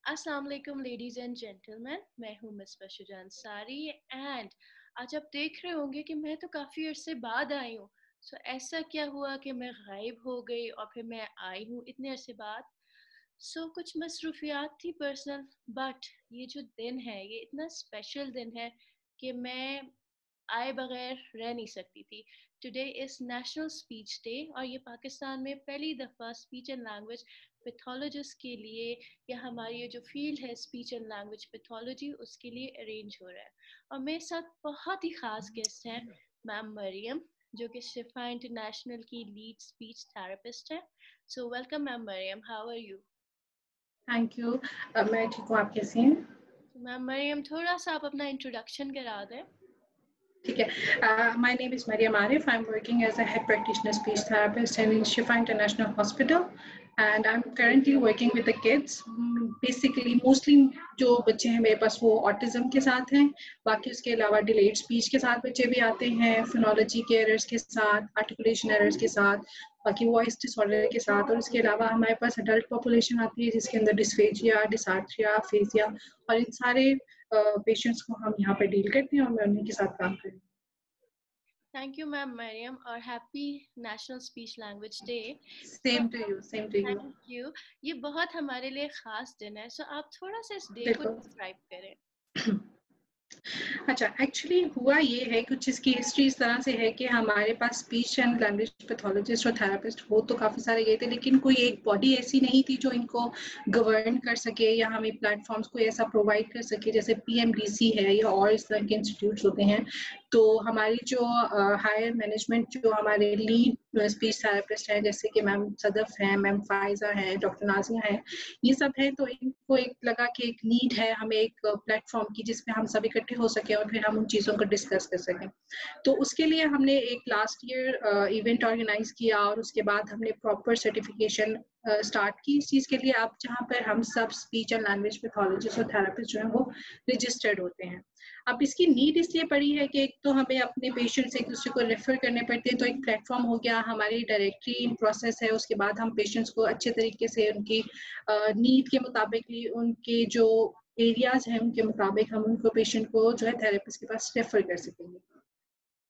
अस्सलाम वालेकुम ladies and gentleman, मैं हूँ मिस बशूजा अंसारी। एंड आज आप देख रहे होंगे कि मैं तो काफ़ी अरसे बाद आई हूँ। सो ऐसा क्या हुआ कि मैं गायब हो गई और फिर मैं आई हूँ इतने अरसे बाद। कुछ मसरूफियात थी पर्सनल, बट ये जो दिन है ये इतना स्पेशल दिन है कि मैं आए बगैर रह नहीं सकती थी। Today is national speech day और ये पाकिस्तान में पहली दफ़ा स्पीच एंड लैंग्वेज पैथोलॉजिस्ट के लिए या हमारी ये जो फील्ड है स्पीच एंड लैंग्वेज पैथोलॉजी उसके लिए अरेंज हो रहा है। और मेरे साथ बहुत ही ख़ास गेस्ट हैं मैम मरियम, जो कि शिफा इंटरनेशनल की लीड स्पीच थेरेपिस्ट है। So welcome ma'am Mariam, how are you? Thank you. मैं ठीक हूँ, आप कैसी हैं? मैम मरियम, थोड़ा सा आप अपना इंट्रोडक्शन करा दें। ठीक है। My name is Mariam Arif. I'm working as a head practitioner speech therapist in Shifa International Hospital, and I'm currently working with the kids. Basically, mostly जो बच्चे हैं मेरे पास वो ऑटिज्म के साथ हैं, बाकी उसके अलावा डिलेड स्पीच के साथ बच्चे भी आते हैं, फिनोलॉजी के एरर्स के साथ, आर्टिकुलेशन एरर्स के साथ, बाकी वॉइस डिसऑर्डर के साथ, और उसके अलावा हमारे पास अडल्ट पॉपुलेशन आती है जिसके अंदर डिस्फेजिया, डिसार्थ्रिया, फेजिया और इन सारे पेशेंट्स को हम यहाँ पे डील करते हैं और मैं उन्हीं के साथ काम करती हूँ। थैंक यू मैम मरियम और happy national speech language day. Same to you, same to you. Thank you. ये बहुत हमारे लिए ख़ास दिन है, सो आप थोड़ा सा इस डे को बिल्कुल। डिस्क्राइब करें। अच्छा, एक्चुअली हुआ ये है, कुछ इसकी हिस्ट्री इस तरह से है कि हमारे पास स्पीच एंड लैंग्वेज पैथोलॉजिस्ट और थेरेपिस्ट हो तो काफ़ी सारे गए थे, लेकिन कोई एक बॉडी ऐसी नहीं थी जो इनको गवर्न कर सके या हमें प्लेटफॉर्म्स को ऐसा प्रोवाइड कर सके जैसे पीएमडीसी है या और इस तरह के इंस्टीट्यूट्स होते हैं। तो हमारी जो हायर मैनेजमेंट, जो हमारे लीड स्पीच थेरेपिस्ट हैं जैसे कि मैम सदफ हैं, मैम फाइजा हैं, डॉक्टर नाजिया हैं, ये सब है, तो इनको एक लगा कि एक नीड है हमें एक प्लेटफॉर्म की जिसमें हम सब इकट्ठे हो सके और फिर हम उन चीज़ों को डिस्कस कर सकें। तो उसके लिए हमने एक लास्ट ईयर इवेंट ऑर्गेनाइज किया और उसके बाद हमने प्रॉपर सर्टिफिकेशन स्टार्ट की इस चीज़ के लिए, आप जहाँ पर हम सब स्पीच एंड लैंग्वेज पैथोलॉजिस्ट और थेरेपिस्ट जो है वो रजिस्टर्ड होते हैं। अब इसकी नीड इसलिए पड़ी है कि एक तो हमें अपने पेशेंट्स एक दूसरे को रेफर करने पड़ते हैं, तो एक प्लेटफॉर्म हो गया, हमारी डायरेक्टरी इन प्रोसेस है, उसके बाद हम पेशेंट्स को अच्छे तरीके से उनकी नीड के मुताबिक ही उनके जो एरियाज हैं उनके मुताबिक हम उनको पेशेंट को जो है थेरेपिस्ट के पास रेफर कर सकेंगे।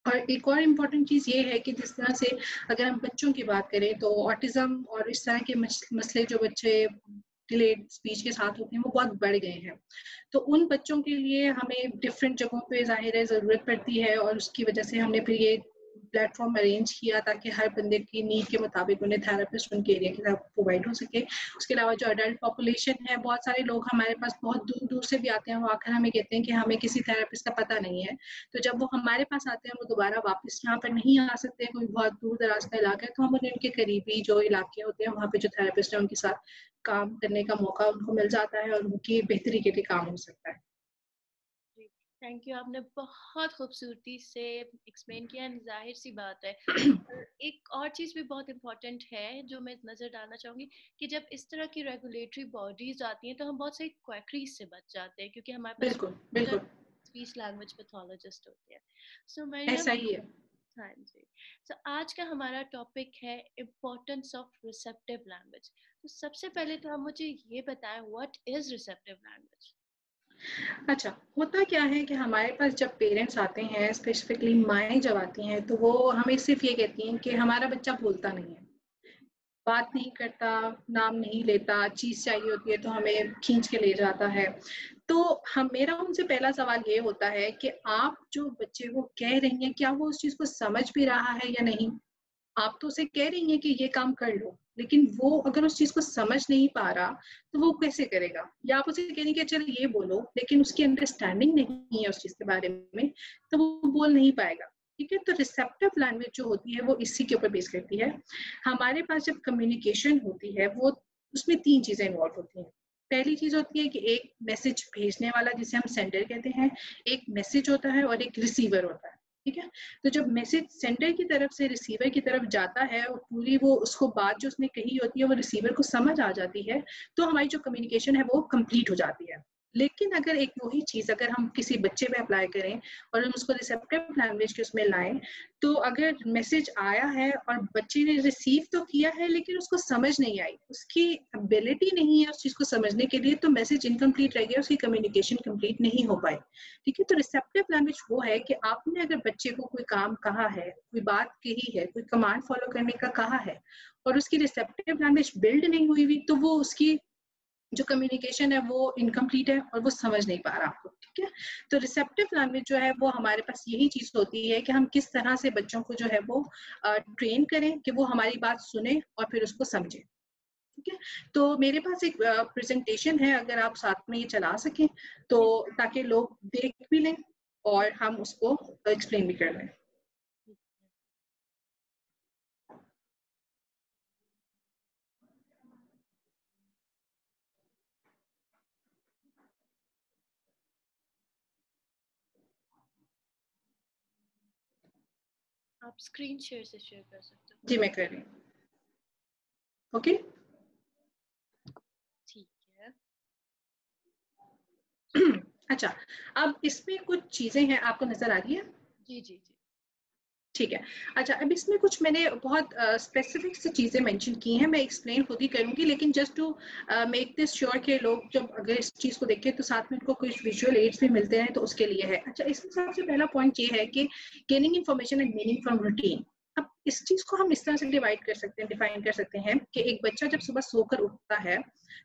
और एक और इम्पॉर्टेंट चीज़ ये है कि जिस तरह से अगर हम बच्चों की बात करें तो ऑटिज्म और इस तरह के मसले जो बच्चे डिलेड स्पीच के साथ होते हैं वो बहुत बढ़ गए हैं। तो उन बच्चों के लिए हमें डिफरेंट जगहों पे ज़ाहिर है ज़रूरत पड़ती है, और उसकी वजह से हमने फिर ये प्लेटफॉर्म अरेंज किया ताकि हर बंदे की नीड के मुताबिक उन्हें थेरेपिस्ट उनके एरिया के साथ प्रोवाइड हो सके। उसके अलावा जो अडल्ट पॉपुलेशन है, बहुत सारे लोग हमारे पास बहुत दूर दूर से भी आते हैं, वो आकर हमें कहते हैं कि हमें किसी थेरेपिस्ट का पता नहीं है। तो जब वो हमारे पास आते हैं वो दोबारा वापस यहाँ पर नहीं आ सकते, कोई बहुत दूर दराज का इलाका है, तो हम उन्हें उनके करीबी जो इलाके होते हैं वहाँ पे जो थेरेपिस्ट है उनके साथ काम करने का मौका उनको मिल जाता है और उनकी बेहतरी के लिए काम हो सकता है। जी, थैंक यू। आपने बहुत खूबसूरती से एक्सप्लेन किया, जाहिर सी बात है। और एक और चीज़ भी बहुत इम्पोर्टेंट है जो मैं नज़र डालना चाहूँगी कि जब इस तरह की रेगुलेटरी बॉडीज आती हैं तो हम बहुत सारी क्वैकरीज से बच जाते हैं क्योंकि हमारे पास बिल्कुल बिल्कुल, स्पीच लैंग्वेज पैथोलॉजिस्ट होते हैं। सो ऐसा मरियम, ही है। हाँ जी। आज का हमारा टॉपिक है इम्पोर्टेंस ऑफ रिसेप्टिव लैंग्वेज। तो सबसे पहले तो आप मुझे ये बताएं, व्हाट इज रिसेप्टिव लैंग्वेज? अच्छा, होता क्या है कि हमारे पास जब पेरेंट्स आते हैं, स्पेसिफिकली माएँ जब आती हैं, तो वो हमें सिर्फ़ ये कहती हैं कि हमारा बच्चा बोलता नहीं है, बात नहीं करता, नाम नहीं लेता, चीज़ चाहिए होती है तो हमें खींच के ले जाता है। तो हम मेरा उनसे पहला सवाल ये होता है कि आप जो बच्चे को कह रही हैं, क्या वो उस चीज़ को समझ भी रहा है या नहीं? आप तो उसे कह रही हैं कि ये काम कर लो, लेकिन वो अगर उस चीज़ को समझ नहीं पा रहा, तो वो कैसे करेगा? या आप उसे कह रही हैं कि चल ये बोलो, लेकिन उसकी अंडरस्टैंडिंग नहीं है उस चीज़ के बारे में, तो वो बोल नहीं पाएगा। ठीक है? तो रिसेप्टिव लैंग्वेज जो होती है, वो इसी के ऊपर बेस करती है। हमारे पास जब कम्युनिकेशन होती है, वो उसमें 3 चीज़ें इन्वॉल्व होती हैं। पहली चीज़ होती है कि एक मैसेज भेजने वाला जिसे हम सेंडर कहते हैं, एक मैसेज होता है और एक रिसीवर होता है। ठीक है? तो जब मैसेज सेंडर की तरफ से रिसीवर की तरफ जाता है और पूरी वो उसको बात जो उसने कही होती है वो रिसीवर को समझ आ जाती है, तो हमारी जो कम्युनिकेशन है वो कंप्लीट हो जाती है। लेकिन अगर एक वही चीज अगर हम किसी बच्चे पे अप्लाई करें और हम उसको रिसेप्टिव लैंग्वेज के उसमें लाएं, तो अगर मैसेज आया है और बच्चे ने रिसीव तो किया है लेकिन उसको समझ नहीं आई, उसकी एबिलिटी नहीं है उस चीज को समझने के लिए, तो मैसेज इनकम्प्लीट रह गया, उसकी कम्युनिकेशन कंप्लीट नहीं हो पाई। ठीक है, तो रिसेप्टिव लैंग्वेज वो है कि आपने अगर बच्चे को कोई काम कहा है, कोई बात कही है, कोई कमांड फॉलो करने का कहा है और उसकी रिसेप्टिव लैंग्वेज बिल्ड नहीं हुई हुई, तो वो उसकी जो कम्युनिकेशन है वो इनकम्प्लीट है और वो समझ नहीं पा रहा आपको। ठीक है, तो रिसेप्टिव लैंग्वेज जो है वो हमारे पास यही चीज होती है कि हम किस तरह से बच्चों को जो है वो ट्रेन करें कि वो हमारी बात सुने और फिर उसको समझे। ठीक है, तो मेरे पास एक प्रेजेंटेशन है, अगर आप साथ में ये चला सकें तो, ताकि लोग देख भी लें और हम उसको एक्सप्लेन भी कर लें। आप स्क्रीन शेयर से शेयर कर सकते हो। जी मैं कर रही हूँ। ओके, ठीक है। अच्छा, अब इसमें कुछ चीजें हैं, आपको नजर आ रही है? जी जी जी। ठीक है, अच्छा, अब इसमें कुछ मैंने बहुत स्पेसिफिक सी चीजें मेंशन की हैं, मैं एक्सप्लेन खुद ही करूंगी, लेकिन just to make this sure के लोग जब अगर इस चीज को देखें तो साथ में उनको कुछ विजुअल एड्स भी मिलते हैं, तो उसके लिए है। अच्छा, इसमें सबसे पहला पॉइंट ये है कि gaining information and meaning from routine. अब इस चीज को हम इस तरह से डिवाइड कर सकते हैं, डिफाइन कर सकते हैं कि एक बच्चा जब सुबह सोकर उठता है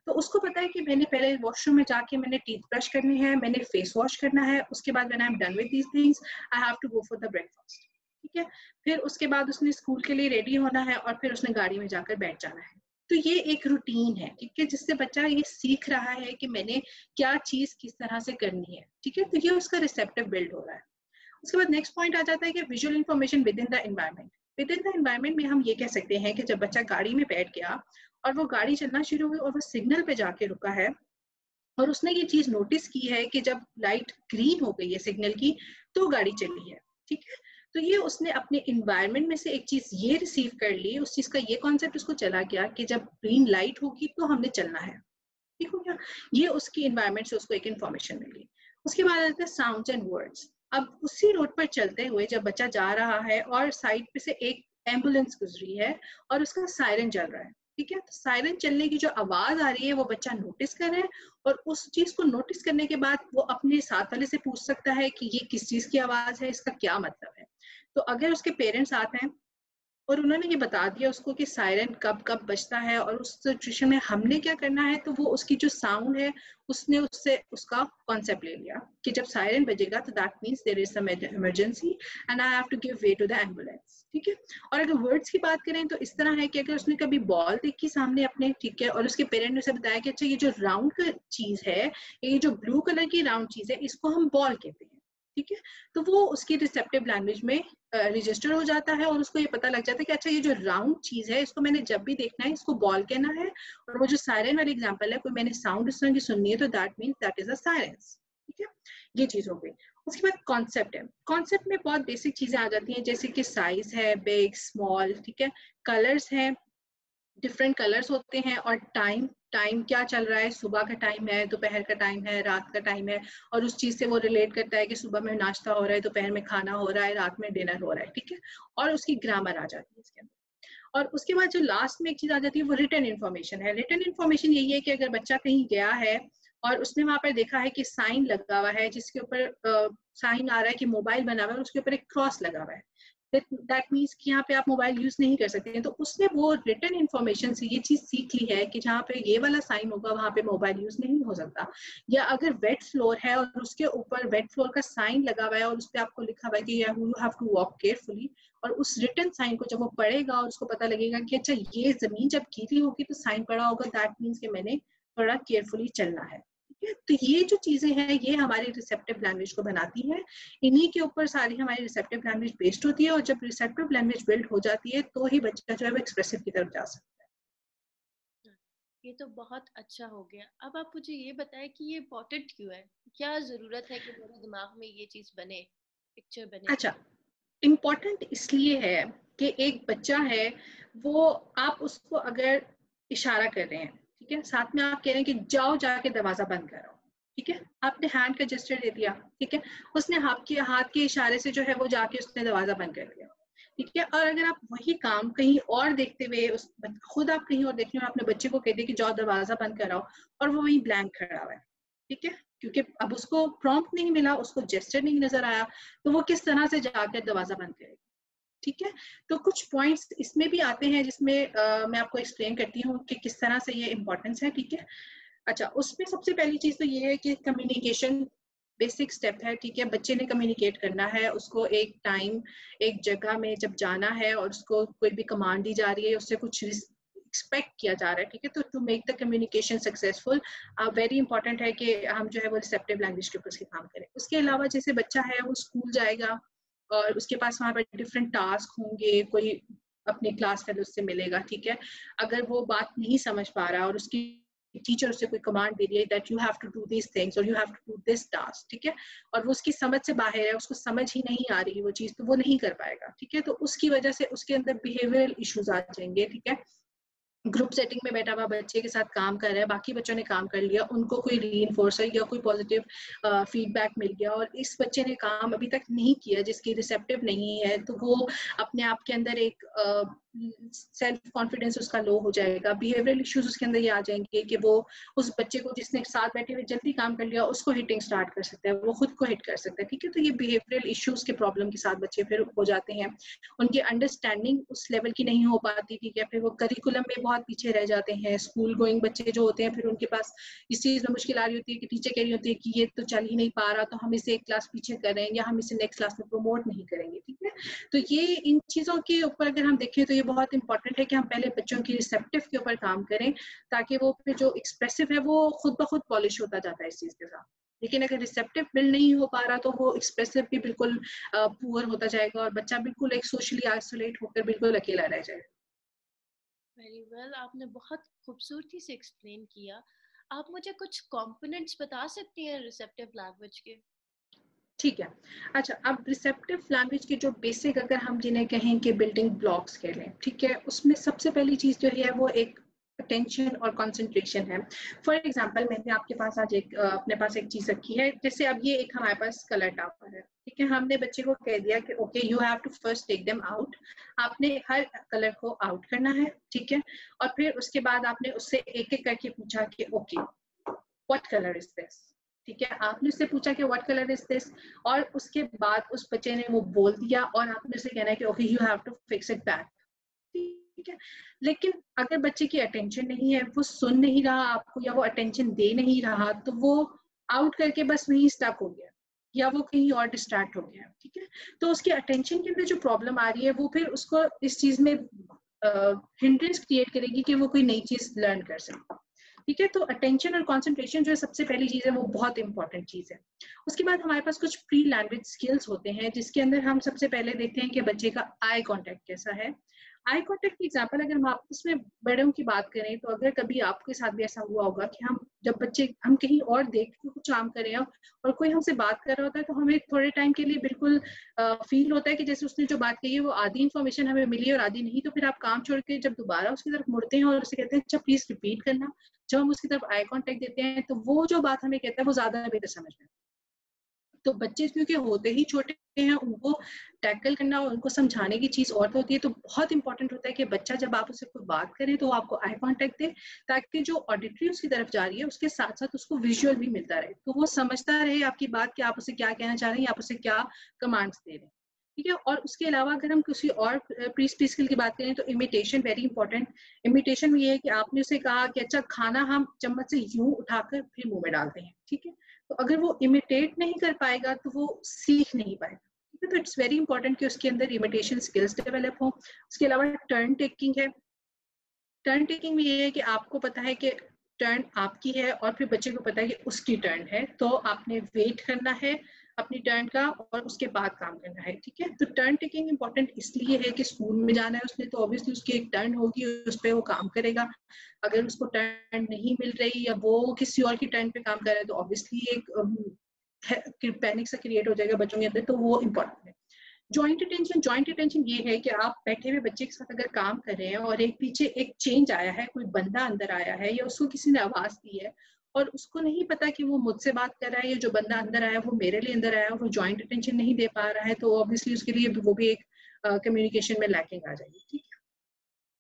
तो उसको पता है कि मैंने पहले वॉशरूम में जाके मैंने टीथ ब्रश करने हैं, मैंने फेस वॉश करना है, उसके बाद when I am done with these things I have to go for the breakfast. ठीक है, फिर उसके बाद उसने स्कूल के लिए रेडी होना है और फिर उसने गाड़ी में जाकर बैठ जाना है। तो ये एक रूटीन है, ठीक है, जिससे बच्चा ये सीख रहा है कि मैंने क्या चीज किस तरह से करनी है। ठीक है, तो ये उसका रिसेप्टिव बिल्ड हो रहा है। उसके बाद नेक्स्ट पॉइंट आ जाता है कि visual information with in the environment. With in the environment में हम ये कह सकते हैं कि जब बच्चा गाड़ी में बैठ गया और वो गाड़ी चलना शुरू हुई और वो सिग्नल पे जाके रुका है और उसने ये चीज नोटिस की है कि जब लाइट ग्रीन हो गई है सिग्नल की तो गाड़ी चली है। ठीक है, तो ये उसने अपने इन्वायरमेंट में से एक चीज ये रिसीव कर ली, उस चीज का ये कॉन्सेप्ट उसको चला गया कि जब ग्रीन लाइट होगी तो हमने चलना है। ठीक हो गया, ये उसकी इन्वायरमेंट से उसको एक इन्फॉर्मेशन मिली। उसके बाद आता है साउंड्स एंड वर्ड्स। अब उसी रोड पर चलते हुए जब बच्चा जा रहा है और साइड पे से एक एम्बुलेंस गुजरी है और उसका सायरन चल रहा है। ठीक है, तो सायरन चलने की जो आवाज आ रही है वो बच्चा नोटिस कर रहा है और उस चीज को नोटिस करने के बाद वो अपने साथ वाले से पूछ सकता है कि ये किस चीज की आवाज है, इसका क्या मतलब है। तो अगर उसके पेरेंट्स आते हैं और उन्होंने ये बता दिया उसको कि सायरन कब कब बजता है और उस सिचुएशन में हमने क्या करना है, तो वो उसकी जो साउंड है उसने उससे उसका कॉन्सेप्ट ले लिया कि जब सायरन बजेगा तो that means there is some emergency and I have to give way to the ambulance. ठीक है, और अगर वर्ड्स की बात करें तो इस तरह है कि अगर उसने कभी बॉल देखी सामने अपने, ठीक है, और उसके पेरेंट ने उसे बताया कि अच्छा ये जो राउंड का चीज है, ये जो ब्लू कलर की राउंड चीज है, इसको हम बॉल कहते हैं। ठीक है, तो वो उसकी रिसेप्टिव लैंग्वेज में रजिस्टर हो जाता है और उसको ये पता लग जाता है कि अच्छा ये जो राउंड चीज है इसको मैंने जब भी देखना है इसको बॉल कहना है। और वो जो सायरन वाली एग्जांपल है, कोई मैंने साउंड इस तरह की सुननी है तो that means that is a sirens. ठीक है, ये चीज हो गई। उसके बाद कॉन्सेप्ट है, कॉन्सेप्ट में बहुत बेसिक चीजें आ जाती हैं जैसे कि साइज है, बिग स्मॉल, ठीक है, कलर्स है, डिफरेंट कलर्स होते हैं, और टाइम, टाइम क्या चल रहा है, सुबह का टाइम है, दोपहर का टाइम है, रात का टाइम है, और उस चीज से वो रिलेट करता है कि सुबह में नाश्ता हो रहा है, दोपहर में खाना हो रहा है, रात में डिनर हो रहा है। ठीक है, और उसकी ग्रामर आ जाती है इसके अंदर। और उसके बाद जो लास्ट में एक चीज आ जाती है वो रिटन इन्फॉर्मेशन है। रिटन इन्फॉर्मेशन यही है कि अगर बच्चा कहीं गया है और उसने वहां पर देखा है कि साइन लगा हुआ है जिसके ऊपर साइन आ रहा है कि मोबाइल बना हुआ है और उसके ऊपर एक क्रॉस लगा हुआ है, दैट मीन्स कि यहाँ पे आप मोबाइल यूज नहीं कर सकते हैं। तो उसने वो रिटन इन्फॉर्मेशन से ये चीज सीख ली है कि जहाँ पे ये वाला साइन होगा वहां पे मोबाइल यूज नहीं हो सकता। या अगर वेट फ्लोर है और उसके ऊपर वेट फ्लोर का साइन लगा हुआ है और उस पर आपको लिखा हुआ है कि you have to walk carefully, और उस रिटन साइन को जब वो पढ़ेगा और उसको पता लगेगा कि अच्छा ये जमीन जब गीली होगी तो साइन पड़ा होगा, दैट मीन्स कि मैंने थोड़ा केयरफुली चलना है। ठीक है, तो ये जो चीजें हैं ये हमारी रिसेप्टिव लैंग्वेज को बनाती है। इन्हीं के ऊपर सारी हमारी रिसेप्टिव लैंग्वेज बेस्ड होती है, और जब रिसेप्टिव लैंग्वेज बिल्ड हो जाती है तो ही बच्चा जो है वो एक्सप्रेसिव की तरफ जा सकता है। ये तो बहुत अच्छा हो गया। अब आप मुझे ये बताएं कि ये इम्पोर्टेंट क्यों है, क्या जरूरत है कि मेरे दिमाग में ये चीज बने, पिक्चर बने। अच्छा, इम्पोर्टेंट इसलिए है कि एक बच्चा है वो, आप उसको अगर इशारा कर रहे हैं, ठीक है, साथ में आप कह रहे हैं कि जाओ जाके दरवाजा बंद करो, ठीक है, आपने हैंड का जेस्चर दे दिया, ठीक है, उसने हाथ के इशारे से जो है वो जाके उसने दरवाजा बंद कर दिया, ठीक है। और अगर आप वही काम कहीं और देखते हुए खुद आप कहीं और देख रहे हो, अपने बच्चे को कह दे कि जाओ दरवाजा बंद कराओ, और वो वहीं ब्लैंक खड़ा हुआ है, ठीक है, क्योंकि अब उसको प्रॉम्प्ट नहीं मिला, उसको जेस्चर नहीं नजर आया, तो वो किस तरह से जाकर दरवाजा बंद करेगा, ठीक है। तो कुछ पॉइंट्स इसमें भी आते हैं जिसमें मैं आपको एक्सप्लेन करती हूँ कि किस तरह से ये इम्पोर्टेंस है, ठीक है। अच्छा, उसमें सबसे पहली चीज तो ये है कि कम्युनिकेशन बेसिक स्टेप है, ठीक है। बच्चे ने कम्युनिकेट करना है, उसको एक टाइम एक जगह में जब जाना है और उसको कोई भी कमांड दी जा रही है, उससे कुछ एक्सपेक्ट किया जा रहा है, ठीक है। तो to make the communication successful very important है कि हम जो है वो रिसेप्टिव लैंग्वेज के ऊपर से काम करें। उसके अलावा जैसे बच्चा है वो स्कूल जाएगा और उसके पास वहाँ पर डिफरेंट टास्क होंगे, कोई अपने क्लास फेलो से मिलेगा, ठीक है। अगर वो बात नहीं समझ पा रहा और उसकी टीचर उससे कोई कमांड दे रही है that you have to do this things और you have to do this task, ठीक है, और वो उसकी समझ से बाहर है, उसको समझ ही नहीं आ रही वो चीज, तो वो नहीं कर पाएगा, ठीक है। तो उसकी वजह से उसके अंदर बिहेवियरल इश्यूज आ जाएंगे, ठीक है। ग्रुप सेटिंग में बैठा हुआ बच्चे के साथ काम कर रहा है, बाकी बच्चों ने काम कर लिया, उनको कोई रीइंफोर्सर या कोई पॉजिटिव फीडबैक मिल गया और इस बच्चे ने काम अभी तक नहीं किया, जिसकी रिसेप्टिव नहीं है, तो वो अपने आप के अंदर एक सेल्फ कॉन्फिडेंस उसका लो हो जाएगा। बिहेवियरल इश्यूज उसके अंदर ये आ जाएंगे कि वो उस बच्चे को जिसने साथ बैठे हुए जल्दी काम कर लिया उसको हिटिंग स्टार्ट कर सकता है, वो खुद को हिट कर सकता है, ठीक है। तो ये बिहेवियरल इश्यूज के प्रॉब्लम के साथ बच्चे फिर हो जाते हैं, उनकी अंडरस्टैंडिंग उस लेवल की नहीं हो पाती, ठीक है। फिर वो करिकुलम में बहुत पीछे रह जाते हैं। स्कूल गोइंग बच्चे जो होते हैं फिर उनके पास इस चीज में मुश्किल आ रही होती है कि टीचर कह रही होती है कि ये तो चल ही नहीं पा रहा, तो हम इसे एक क्लास पीछे करें या हम इसे नेक्स्ट क्लास में प्रमोट नहीं करेंगे, ठीक है। तो ये इन चीजों के ऊपर अगर हम देखें तो ये बहुत इंपॉर्टेंट है कि हम पहले बच्चों की रिसेप्टिव के ऊपर काम करें, ताकि वो फिर जो एक्सप्रेसिव है वो खुद ब खुद पॉलिश होता जाता है इस चीज के साथ। लेकिन अगर रिसेप्टिव बिल्ड नहीं हो पा रहा तो वो एक्सप्रेसिव भी बिल्कुल पुअर होता जाएगा और बच्चा बिल्कुल एक सोशली आइसोलेट होकर बिल्कुल अकेला रह जाएगा। वेरी वेल, आपने बहुत खूबसूरती से एक्सप्लेन किया। आप मुझे कुछ कंपोनेंट्स बता सकती हैं रिसेप्टिव लैंग्वेज के? ठीक है। अच्छा, अब रिसेप्टिव लैंग्वेज के जो बेसिक अगर हम जिन्हें कहें कि बिल्डिंग ब्लॉक्स कह लें, ठीक है, उसमें सबसे पहली चीज जो है वो एक अटेंशन और कंसंट्रेशन है। फॉर एग्जांपल मैंने आपके पास आज अपने पास एक चीज रखी है, जैसे अब ये एक हमारे पास कलर टावर है, ठीक है। हमने बच्चे को कह दिया कि okay you have to first take them out, आपने हर कलर को आउट करना है, ठीक है। और फिर उसके बाद आपने उससे एक एक करके पूछा कि okay what colour is this, ठीक है। आपने उससे पूछा कि व्हाट कलर इज दिस और उसके बाद उस बच्चे ने वो बोल दिया और आपने उसे कहना है कि okay you have to fix it back, ठीक है। लेकिन अगर बच्चे की अटेंशन नहीं है, वो सुन नहीं रहा आपको या वो अटेंशन दे नहीं रहा, तो वो आउट करके बस वहीं स्टक हो गया या वो कहीं और डिस्ट्रैक्ट हो गया, ठीक है। तो उसकी अटेंशन के अंदर जो प्रॉब्लम आ रही है वो फिर उसको इस चीज में हिंड्रेंस क्रिएट करेगी कि वो कोई नई चीज लर्न कर सके, ठीक है। तो अटेंशन और कंसंट्रेशन जो है सबसे पहली चीज है, वो बहुत इंपॉर्टेंट चीज है। उसके बाद हमारे पास कुछ प्री लैंग्वेज स्किल्स होते हैं जिसके अंदर हम सबसे पहले देखते हैं कि बच्चे का आई कांटेक्ट कैसा है। आई कांटेक्ट की एग्जांपल अगर हम आपस में बड़ों की बात करें तो अगर कभी आपके साथ भी ऐसा हुआ होगा कि हम कहीं और देख के कुछ काम कर रहे हैं और कोई हमसे बात कर रहा होता है, तो हमें थोड़े टाइम के लिए बिल्कुल फील होता है कि जैसे उसने जो बात कही है वो आधी इन्फॉर्मेशन हमें मिली और आधी नहीं, तो फिर आप काम छोड़ के जब दोबारा उसकी तरफ मुड़ते हैं और उसे कहते हैं अच्छा प्लीज रिपीट करना, जब हम उसकी तरफ आई कांटेक्ट देते हैं तो वो जो बात हमें कहता है वो ज्यादा बेहतर समझ में। तो बच्चे क्योंकि होते ही छोटे हैं, उनको टैकल करना और उनको समझाने की चीज और होती है, तो बहुत इंपॉर्टेंट होता है कि बच्चा जब आप उससे कोई बात करें तो आपको आई कांटेक्ट दे, ताकि जो ऑडिटरी उसकी तरफ जा रही है उसके साथ साथ उसको विजुअल भी मिलता रहे, तो वो समझता रहे आपकी बात कि आप उसे क्या कहना चाह रहे हैं, आप उसे क्या कमांड्स दे रहे हैं, ठीक है। और उसके अलावा अगर हम किसी और प्री स्किल की बात करें तो इमिटेशन वेरी इंपॉर्टेंट। इमिटेशन में ये है कि आपने उसे कहा कि अच्छा खाना हम चम्मच से यूं उठाकर फिर मुंह में डालते हैं, ठीक है। तो अगर वो इमिटेट नहीं कर पाएगा तो वो सीख नहीं पाएगा, ठीक है। तो इट्स वेरी इंपॉर्टेंट कि उसके अंदर इमिटेशन स्किल्स डेवलप हो। उसके अलावा टर्न टेकिंग है। टर्न टेकिंग में ये है कि आपको पता है कि टर्न आपकी है और फिर बच्चे को पता है कि उसकी टर्न है, तो आपने वेट करना है अपनी टर्न का और उसके बाद काम करना है, ठीक है। तो टर्न टेकिंग इंपॉर्टेंट इसलिए है कि स्कूल में जाना है उसने, तो ऑब्वियसली उसकी एक टर्न होगी, उस पर वो काम करेगा। अगर उसको टर्न नहीं मिल रही या वो किसी और की टर्न पे काम कर रहा है तो ऑब्वियसली एक पैनिक सा क्रिएट हो जाएगा बच्चों के अंदर, तो वो इम्पोर्टेंट है। जॉइंट अटेंशन ये है कि आप बैठे हुए बच्चे के साथ अगर काम कर रहे हैं और एक पीछे एक चेंज आया है, कोई बंदा अंदर आया है या उसको किसी ने आवाज दी है और उसको नहीं पता कि वो मुझसे बात कर रहा है, या जो बंदा अंदर आया वो मेरे लिए अंदर आया, वो जॉइंट अटेंशन नहीं दे पा रहा है, तो ऑब्वियसली उसके लिए वो भी एक कम्युनिकेशन में लैकिंग आ जाएगी। ठीक है,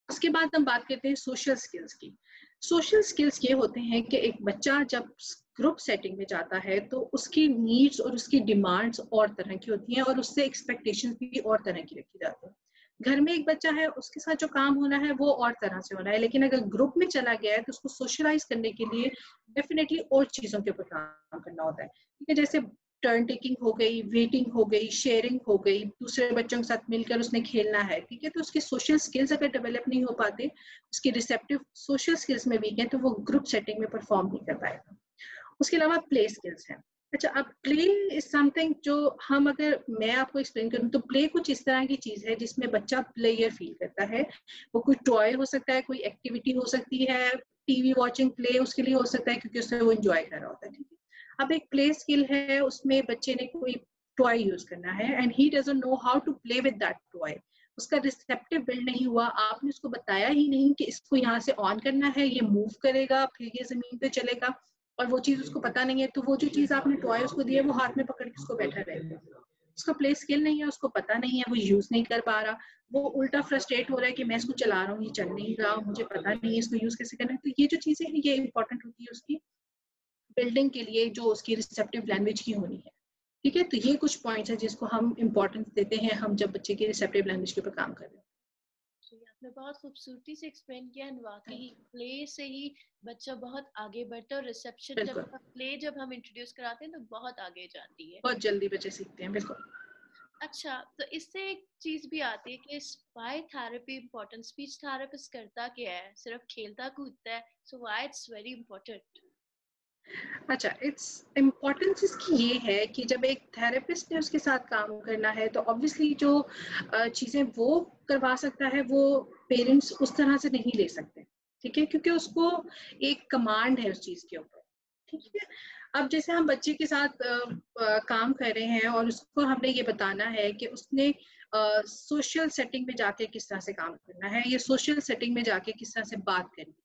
उसके बाद हम बात करते हैं सोशल स्किल्स की। सोशल स्किल्स ये होते हैं कि एक बच्चा जब ग्रुप सेटिंग में जाता है तो उसकी नीड्स और उसकी डिमांड्स और तरह की होती हैं, और उससे एक्सपेक्टेशंस भी और तरह की रखी जाती है। घर में एक बच्चा है, उसके साथ जो काम होना है वो और तरह से होना है, लेकिन अगर ग्रुप में चला गया है तो उसको सोशलाइज करने के लिए डेफिनेटली और चीजों के ऊपर काम करना होता है। ठीक है, जैसे टर्न टेकिंग हो गई, वेटिंग हो गई, शेयरिंग हो गई, दूसरे बच्चों के साथ मिलकर उसने खेलना है। ठीक है, तो उसके सोशल स्किल्स अगर डेवलप नहीं हो पाते, उसकी रिसेप्टिव सोशल स्किल्स में वीक है, तो वो ग्रुप सेटिंग में परफॉर्म नहीं कर पाएगा। उसके अलावा प्ले स्किल्स हैं। अच्छा, अब प्ले इज समथिंग जो हम, अगर मैं आपको एक्सप्लेन करूं तो प्ले कुछ इस तरह की चीज है जिसमें बच्चा प्लेयर फील करता है। वो कोई टॉय हो सकता है, कोई एक्टिविटी हो सकती है, टीवी वॉचिंग प्ले उसके लिए हो सकता है, क्योंकि उससे वो एंजॉय कर रहा होता है। ठीक है, अब एक प्ले स्किल है, उसमें बच्चे ने कोई टॉय यूज करना है and he doesn't know how to play with that toy. उसका रिसेप्टिव बिल्ड नहीं हुआ, आपने उसको बताया ही नहीं कि इसको यहाँ से ऑन करना है, ये मूव करेगा, फिर ये जमीन पे चलेगा, और वो चीज उसको पता नहीं है, तो वो जो चीज आपने टॉय उसको दी है वो हाथ में पकड़ के उसको बैठा रहेगा। उसका प्ले स्किल नहीं है, उसको पता नहीं है, वो यूज नहीं कर पा रहा, वो उल्टा फ्रस्ट्रेट हो रहा है कि मैं इसको चला रहा हूँ, ये चल नहीं रहा, मुझे पता नहीं है इसको यूज कैसे करना है। तो ये जो चीजें हैं ये इंपॉर्टेंट होती है उसकी बिल्डिंग के लिए, जो उसकी रिसेप्टिव लैंग्वेज की होनी है। ठीक है, तो ये कुछ पॉइंट्स है जिसको हम इंपॉर्टेंस देते हैं हम जब बच्चे की रिसेप्टिव लैंग्वेज के ऊपर काम कर रहे हैं। जी, आपने बहुत खूबसूरती से एक्सप्लेन किया एंड वाकई प्ले से ही बच्चा बहुत आगे बढ़ता है, और रिसेप्शन जब बिल्कुल, प्ले जब हम इंट्रोड्यूस कराते हैं तो बहुत आगे जाती है। बहुत जल्दी बच्चे सीखते हैं। बिल्कुल। अच्छा, तो इससे एक चीज भी आती है कि why therapy important, speech therapist करता क्या है, सिर्फ खेलता कूदता है, so why it's very important. अच्छा, इट्स इम्पोर्टेंस इसकी ये है कि जब एक थेरेपिस्ट ने उसके साथ काम करना है तो ऑब्वियसली जो चीजें वो करवा सकता है वो पेरेंट्स उस तरह से नहीं ले सकते। ठीक है, क्योंकि उसको एक कमांड है उस चीज के ऊपर। ठीक है, अब जैसे हम बच्चे के साथ काम कर रहे हैं और उसको हमने ये बताना है कि उसने सोशल सेटिंग में जाके किस तरह से काम करना है, या सोशल सेटिंग में जाके किस तरह से बात करनी है।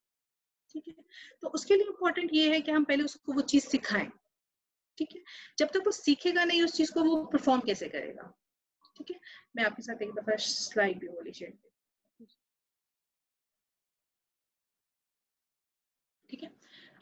ठीक है, तो उसके लिए इम्पोर्टेंट ये है कि हम पहले उसको वो चीज सिखाएं। ठीक है, जब तक वो सीखेगा नहीं उस चीज को, वो परफॉर्म कैसे करेगा। ठीक है, मैं आपके साथ एक दफा स्लाइड भी बोली शेयर। ठीक है,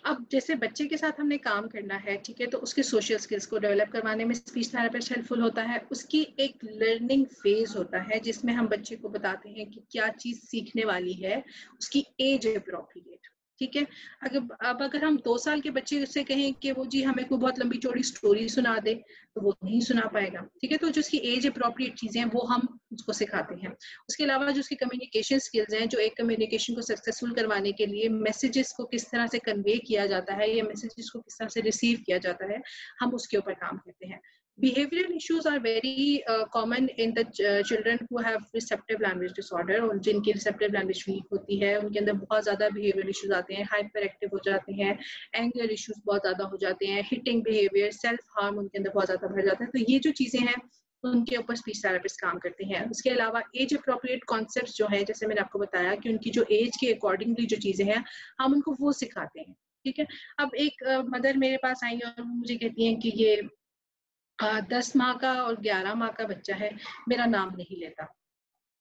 अब जैसे बच्चे के साथ हमने काम करना है, ठीक है, तो उसके सोशल स्किल्स को डेवलप करवाने में स्पीच थेरेपिस्ट हेल्पफुल होता है। उसकी एक लर्निंग फेज होता है जिसमें हम बच्चे को बताते हैं कि क्या चीज सीखने वाली है, उसकी एज अप्रोप्रिएट। ठीक है, अगर हम 2 साल के बच्चे से कहें कि वो जी हमें कोई बहुत लंबी चौड़ी स्टोरी सुना दे, तो वो नहीं सुना पाएगा। ठीक है, तो जो उसकी एज अप्रोप्रिएट चीजें हैं वो हम उसको सिखाते हैं। उसके अलावा जो उसकी कम्युनिकेशन स्किल्स हैं, जो एक कम्युनिकेशन को सक्सेसफुल करवाने के लिए मैसेजेस को किस तरह से कन्वे किया जाता है या मैसेजेस को किस तरह से रिसीव किया जाता है, हम उसके ऊपर काम करते हैं। Behavioral issues are very common in the children who have receptive language disorder, और जिनकी receptive language weak होती है उनके अंदर बहुत ज्यादा behavioral issues आते हैं, hyper active हो जाते हैं, anger issues बहुत ज्यादा हो जाते हैं, hitting behavior, self harm उनके अंदर बहुत ज्यादा बढ़ जाता है। तो ये जो चीजें हैं उनके ऊपर स्पीच थेरेपिस्ट काम करते हैं। उसके अलावा एज अप्रोप्रिएट कॉन्सेप्ट्स जो है, जैसे मैंने आपको बताया कि उनकी जो एज के अकॉर्डिंगली जो चीजें हैं हम उनको वो सिखाते हैं। ठीक है, अब एक मदर मेरे पास आई और मुझे कहती हैं कि ये 10 माह का और 11 माह का बच्चा है, मेरा नाम नहीं लेता।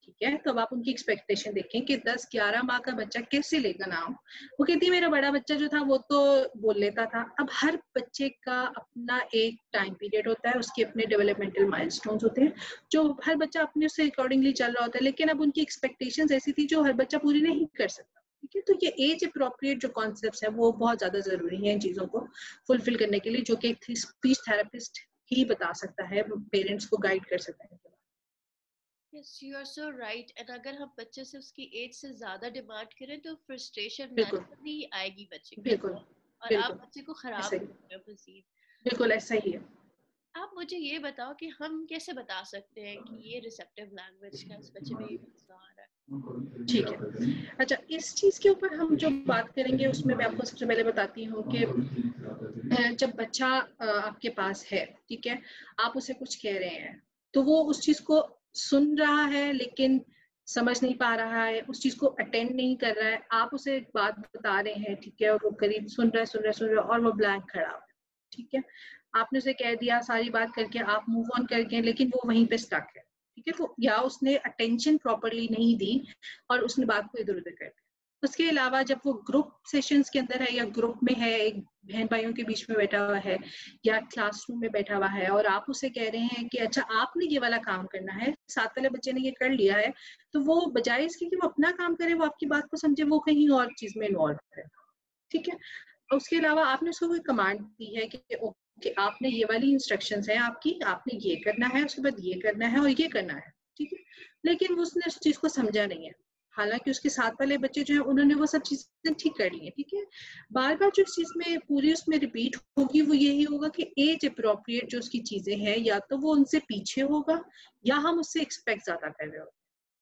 ठीक है, तो अब आप उनकी एक्सपेक्टेशन देखें कि 10-11 माह का बच्चा कैसे लेगा नाम। वो कहती है मेरा बड़ा बच्चा जो था वो तो बोल लेता था। अब हर बच्चे का अपना एक टाइम पीरियड होता है, उसके अपने डेवलपमेंटल माइलस्टोन्स होते हैं, जो हर बच्चा अपने उससे अकॉर्डिंगली चल रहा होता है, लेकिन अब उनकी एक्सपेक्टेशंस ऐसी थी जो हर बच्चा पूरी नहीं कर सकता। ठीक है, तो ये एज अप्रोप्रिएट जो कॉन्सेप्ट्स है वो बहुत ज्यादा जरूरी है इन चीजों को फुलफिल करने के लिए, जो कि एक स्पीच थेरेपिस्ट ही बता सकता है, पेरेंट्स को गाइड कर सकता है। Yes, you are so right. And अगर हम बच्चे से उसकी एज से ज्यादा डिमांड करें तो फ्रस्ट्रेशन बिल्कुल, नेचुरली आएगी बच्चे के बिल्कुल, अंदर, और आप बिल्कुल, बच्चे को खराब ऐसा ही, करते हो मजीद। बिल्कुल ऐसा ही है। आप मुझे ये बताओ कि हम कैसे बता सकते हैं कि ये रिसेप्टिव लैंग्वेज का इस बच्चे में ये मसला आ रहा है। ठीक है, अच्छा, इस चीज के ऊपर हम जो बात करेंगे उसमें मैं आपको सबसे पहले बताती हूँ कि जब बच्चा आपके पास है, ठीक है, आप उसे कुछ कह रहे हैं तो वो उस चीज को सुन रहा है, लेकिन समझ नहीं पा रहा है, उस चीज को अटेंड नहीं कर रहा है, आप उसे एक बात बता रहे हैं, ठीक है, और वो करीब सुन रहा है सुन रहा है सुन रहा है और वो ब्लैंक खड़ा है, ठीक है, आपने उसे कह दिया सारी बात करके आप मूव ऑन कर गए, लेकिन वो वहीं पे स्टक है, ठीक है, तो या उसने अटेंशन प्रॉपरली नहीं दी और उसने बात को इधर उधर कर दिया। उसके अलावा जब वो ग्रुप सेशंस के अंदर है या ग्रुप में है, एक बहन भाइयों के बीच में बैठा हुआ है या क्लासरूम में बैठा हुआ है और आप उसे कह रहे हैं कि अच्छा आपने ये वाला काम करना है, साथ वाले बच्चे ने ये कर लिया है, तो वो बजाय इसके कि वो अपना काम करे, वो आपकी बात को समझे, वो कहीं और चीज में इन्वॉल्व है, ठीक है। उसके अलावा आपने उसको कोई कमांड दी है कि ओके आपने ये वाली इंस्ट्रक्शंस है आपकी, आपने ये करना है, उसके बाद ये करना है और ये करना है, ठीक है, लेकिन उसने उस चीज को समझा नहीं है, हालांकि उसके साथ वाले बच्चे जो है उन्होंने वो सब चीजें ठीक कर ली है, ठीक है। बार बार जो इस चीज में पूरी उसमें रिपीट होगी वो यही होगा कि एज अप्रोप्रिएट जो उसकी चीजें हैं या तो वो उनसे पीछे होगा या हम उससे एक्सपेक्ट ज्यादा कर रहे हो,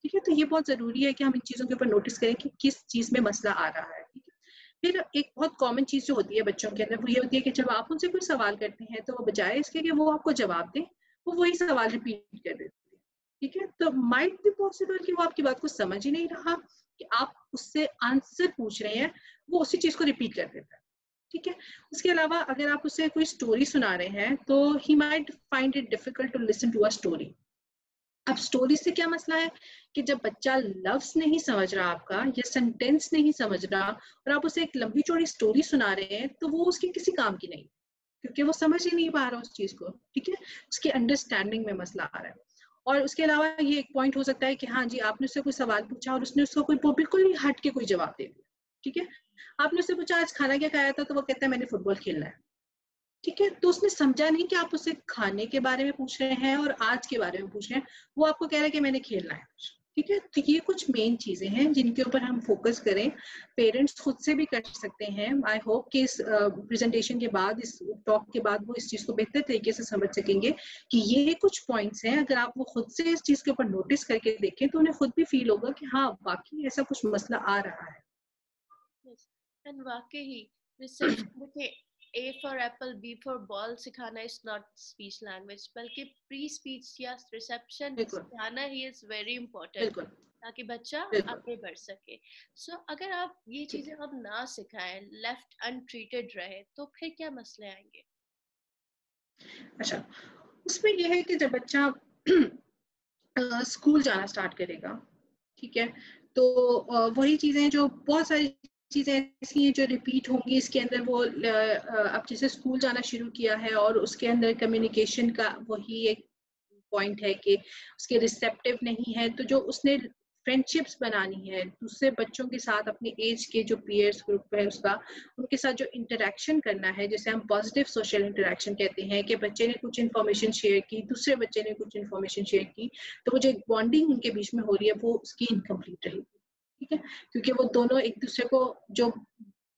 ठीक है, तो ये बहुत जरूरी है कि हम इन चीजों के ऊपर नोटिस करें कि किस चीज में मसला आ रहा है, ठीक है। फिर एक बहुत कॉमन चीज जो होती है बच्चों के अंदर वो ये होती है कि जब आप उनसे कोई सवाल करते हैं तो वो बजाय इसके कि वो आपको जवाब दें, वो वही सवाल रिपीट कर देते हैं, ठीक है, तो माइट बी पॉसिबल कि वो आपकी बात को समझ ही नहीं रहा कि आप उससे आंसर पूछ रहे हैं, वो उसी चीज को रिपीट कर देता है, ठीक है। उसके अलावा अगर आप उसे कोई स्टोरी सुना रहे हैं तो he might find it difficult to listen to a story. अब स्टोरी से क्या मसला है कि जब बच्चा लफ्ज नहीं समझ रहा आपका या सेंटेंस नहीं समझ रहा और आप उसे एक लंबी चौड़ी स्टोरी सुना रहे हैं तो वो उसके किसी काम की नहीं, क्योंकि वो समझ ही नहीं पा रहा उस चीज को, ठीक है, उसकी अंडरस्टैंडिंग में मसला आ रहा है। और उसके अलावा ये एक पॉइंट हो सकता है कि हाँ जी आपने उससे कोई सवाल पूछा और उसने उसको कोई बिल्कुल ही हट के कोई जवाब दे दिया, ठीक है, आपने उससे पूछा आज खाना क्या खाया था तो वो कहता है मैंने फुटबॉल खेलना है, ठीक है, तो उसने समझा नहीं कि आप उससे खाने के बारे में पूछ रहे हैं और आज के बारे में पूछ रहे हैं, वो आपको कह रहा है कि मैंने खेलना है, ठीक है, तो ये कुछ मेन चीजें हैं जिनके ऊपर हम फोकस करें, पेरेंट्स खुद से भी कर सकते हैं। आई होप कि इस प्रेजेंटेशन के बाद, इस टॉक के बाद वो इस चीज को बेहतर तरीके से समझ सकेंगे कि ये कुछ पॉइंट्स हैं, अगर आप वो खुद से इस चीज के ऊपर नोटिस करके देखें तो उन्हें खुद भी फील होगा कि हाँ वाकई ऐसा कुछ मसला आ रहा है। एंड वाकई रिसेप्शन देखिए, A for apple B for ball सिखाना इज नॉट स्पीच लैंग्वेज, बल्कि प्री स्पीच या रिसेप्शन बिल्कुल सिखाना ही इज वेरी इंपॉर्टेंट, बिल्कुल ताकि बच्चा बिल्कुल। आगे बढ़ सके। सो अगर आप ये ठीक चीजें है। अब ना सिखाएं, लेफ्ट अनट्रीटेड रहे, तो फिर क्या मसले आएंगे? अच्छा, उसमें यह है कि जब बच्चा स्कूल जाना स्टार्ट करेगा, ठीक है, तो वही चीजें जो बहुत सारी चीजें ऐसी हैं जो रिपीट होंगी इसके अंदर, वो अब जैसे स्कूल जाना शुरू किया है और उसके अंदर कम्युनिकेशन का वही एक पॉइंट है कि उसके रिसेप्टिव नहीं है, तो जो उसने फ्रेंडशिप्स बनानी है दूसरे बच्चों के साथ, अपने एज के जो पीयर्स ग्रुप है उसका, उनके साथ जो इंटरेक्शन करना है, जैसे हम पॉजिटिव सोशल इंटरेक्शन कहते हैं कि बच्चे ने कुछ इन्फॉर्मेशन शेयर की, दूसरे बच्चे ने कुछ इन्फॉर्मेशन शेयर की, तो वो जो बॉन्डिंग उनके बीच में हो रही है वो उसकी इनकम्प्लीट रहेगी, ठीक है, क्योंकि वो दोनों एक दूसरे को, जो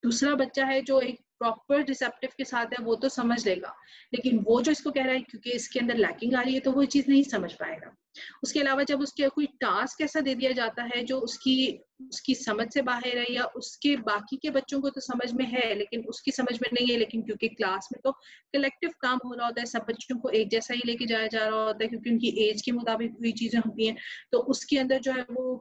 दूसरा बच्चा है जो एक प्रॉपर रिसेप्टिव के साथ है वो तो समझ लेगा, लेकिन वो जो इसको कह रहा है क्योंकि इसके अंदर लैकिंग आ रही है तो वो चीज नहीं समझ पाएगा। उसके अलावा जब उसके कोई टास्क ऐसा दे दिया जाता है जो उसकी उसकी समझ से बाहर है या उसके बाकी के बच्चों को तो समझ में है लेकिन उसकी समझ में नहीं है, लेकिन क्योंकि क्लास में तो कलेक्टिव काम हो रहा होता है, सब बच्चों को एक जैसा ही लेके जाया जा रहा होता है क्योंकि उनकी एज के मुताबिक हुई चीजें होती हैं, तो उसके अंदर जो है वो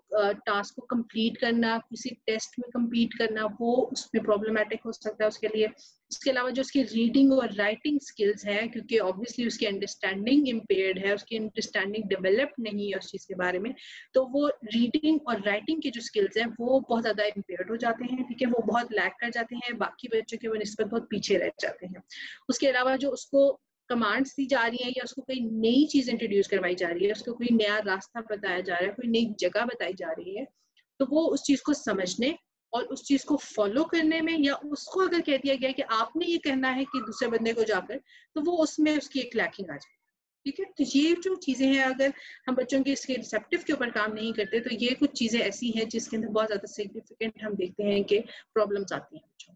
टास्क को कंप्लीट करना, किसी टेस्ट में compete करना, वो उसमें प्रॉब्लमेटिक हो सकता है उसके लिए। उसके अलावा जो उसकी रीडिंग और राइटिंग स्किल्स हैं, क्योंकि ऑब्वियसली उसकी अंडरस्टैंडिंग इम्पेयर्ड है, उसकी अंडरस्टैंडिंग डेवलप नहीं है उस चीज के बारे में, तो वो रीडिंग और राइटिंग की जो स्किल्स हैं वो बहुत ज्यादा इम्पेयर्ड हो जाते हैं, ठीक है, वो बहुत लैक कर जाते हैं, बाकी बच्चों के वो निस्बत बहुत पीछे रह जाते हैं। उसके अलावा जो उसको कमांड्स दी जा रही है या उसको कोई नई चीज इंट्रोड्यूस करवाई जा रही है, उसको कोई नया रास्ता बताया जा रहा है, कोई नई जगह बताई जा रही है, तो वो उस चीज को समझने और उस चीज को फॉलो करने में, या उसको अगर कह दिया गया कि आपने ये कहना है कि दूसरे बंदे को जाकर, तो वो उसमें उसकी एक लैकिंग आ जाए, ठीक है, तो ये जो चीजें हैं अगर हम बच्चों के इसके रिसेप्टिव के ऊपर काम नहीं करते तो ये कुछ चीजें ऐसी हैं जिसके अंदर बहुत ज्यादा सिग्निफिकेंट हम देखते हैं कि प्रॉब्लम्स आती हैं बच्चों।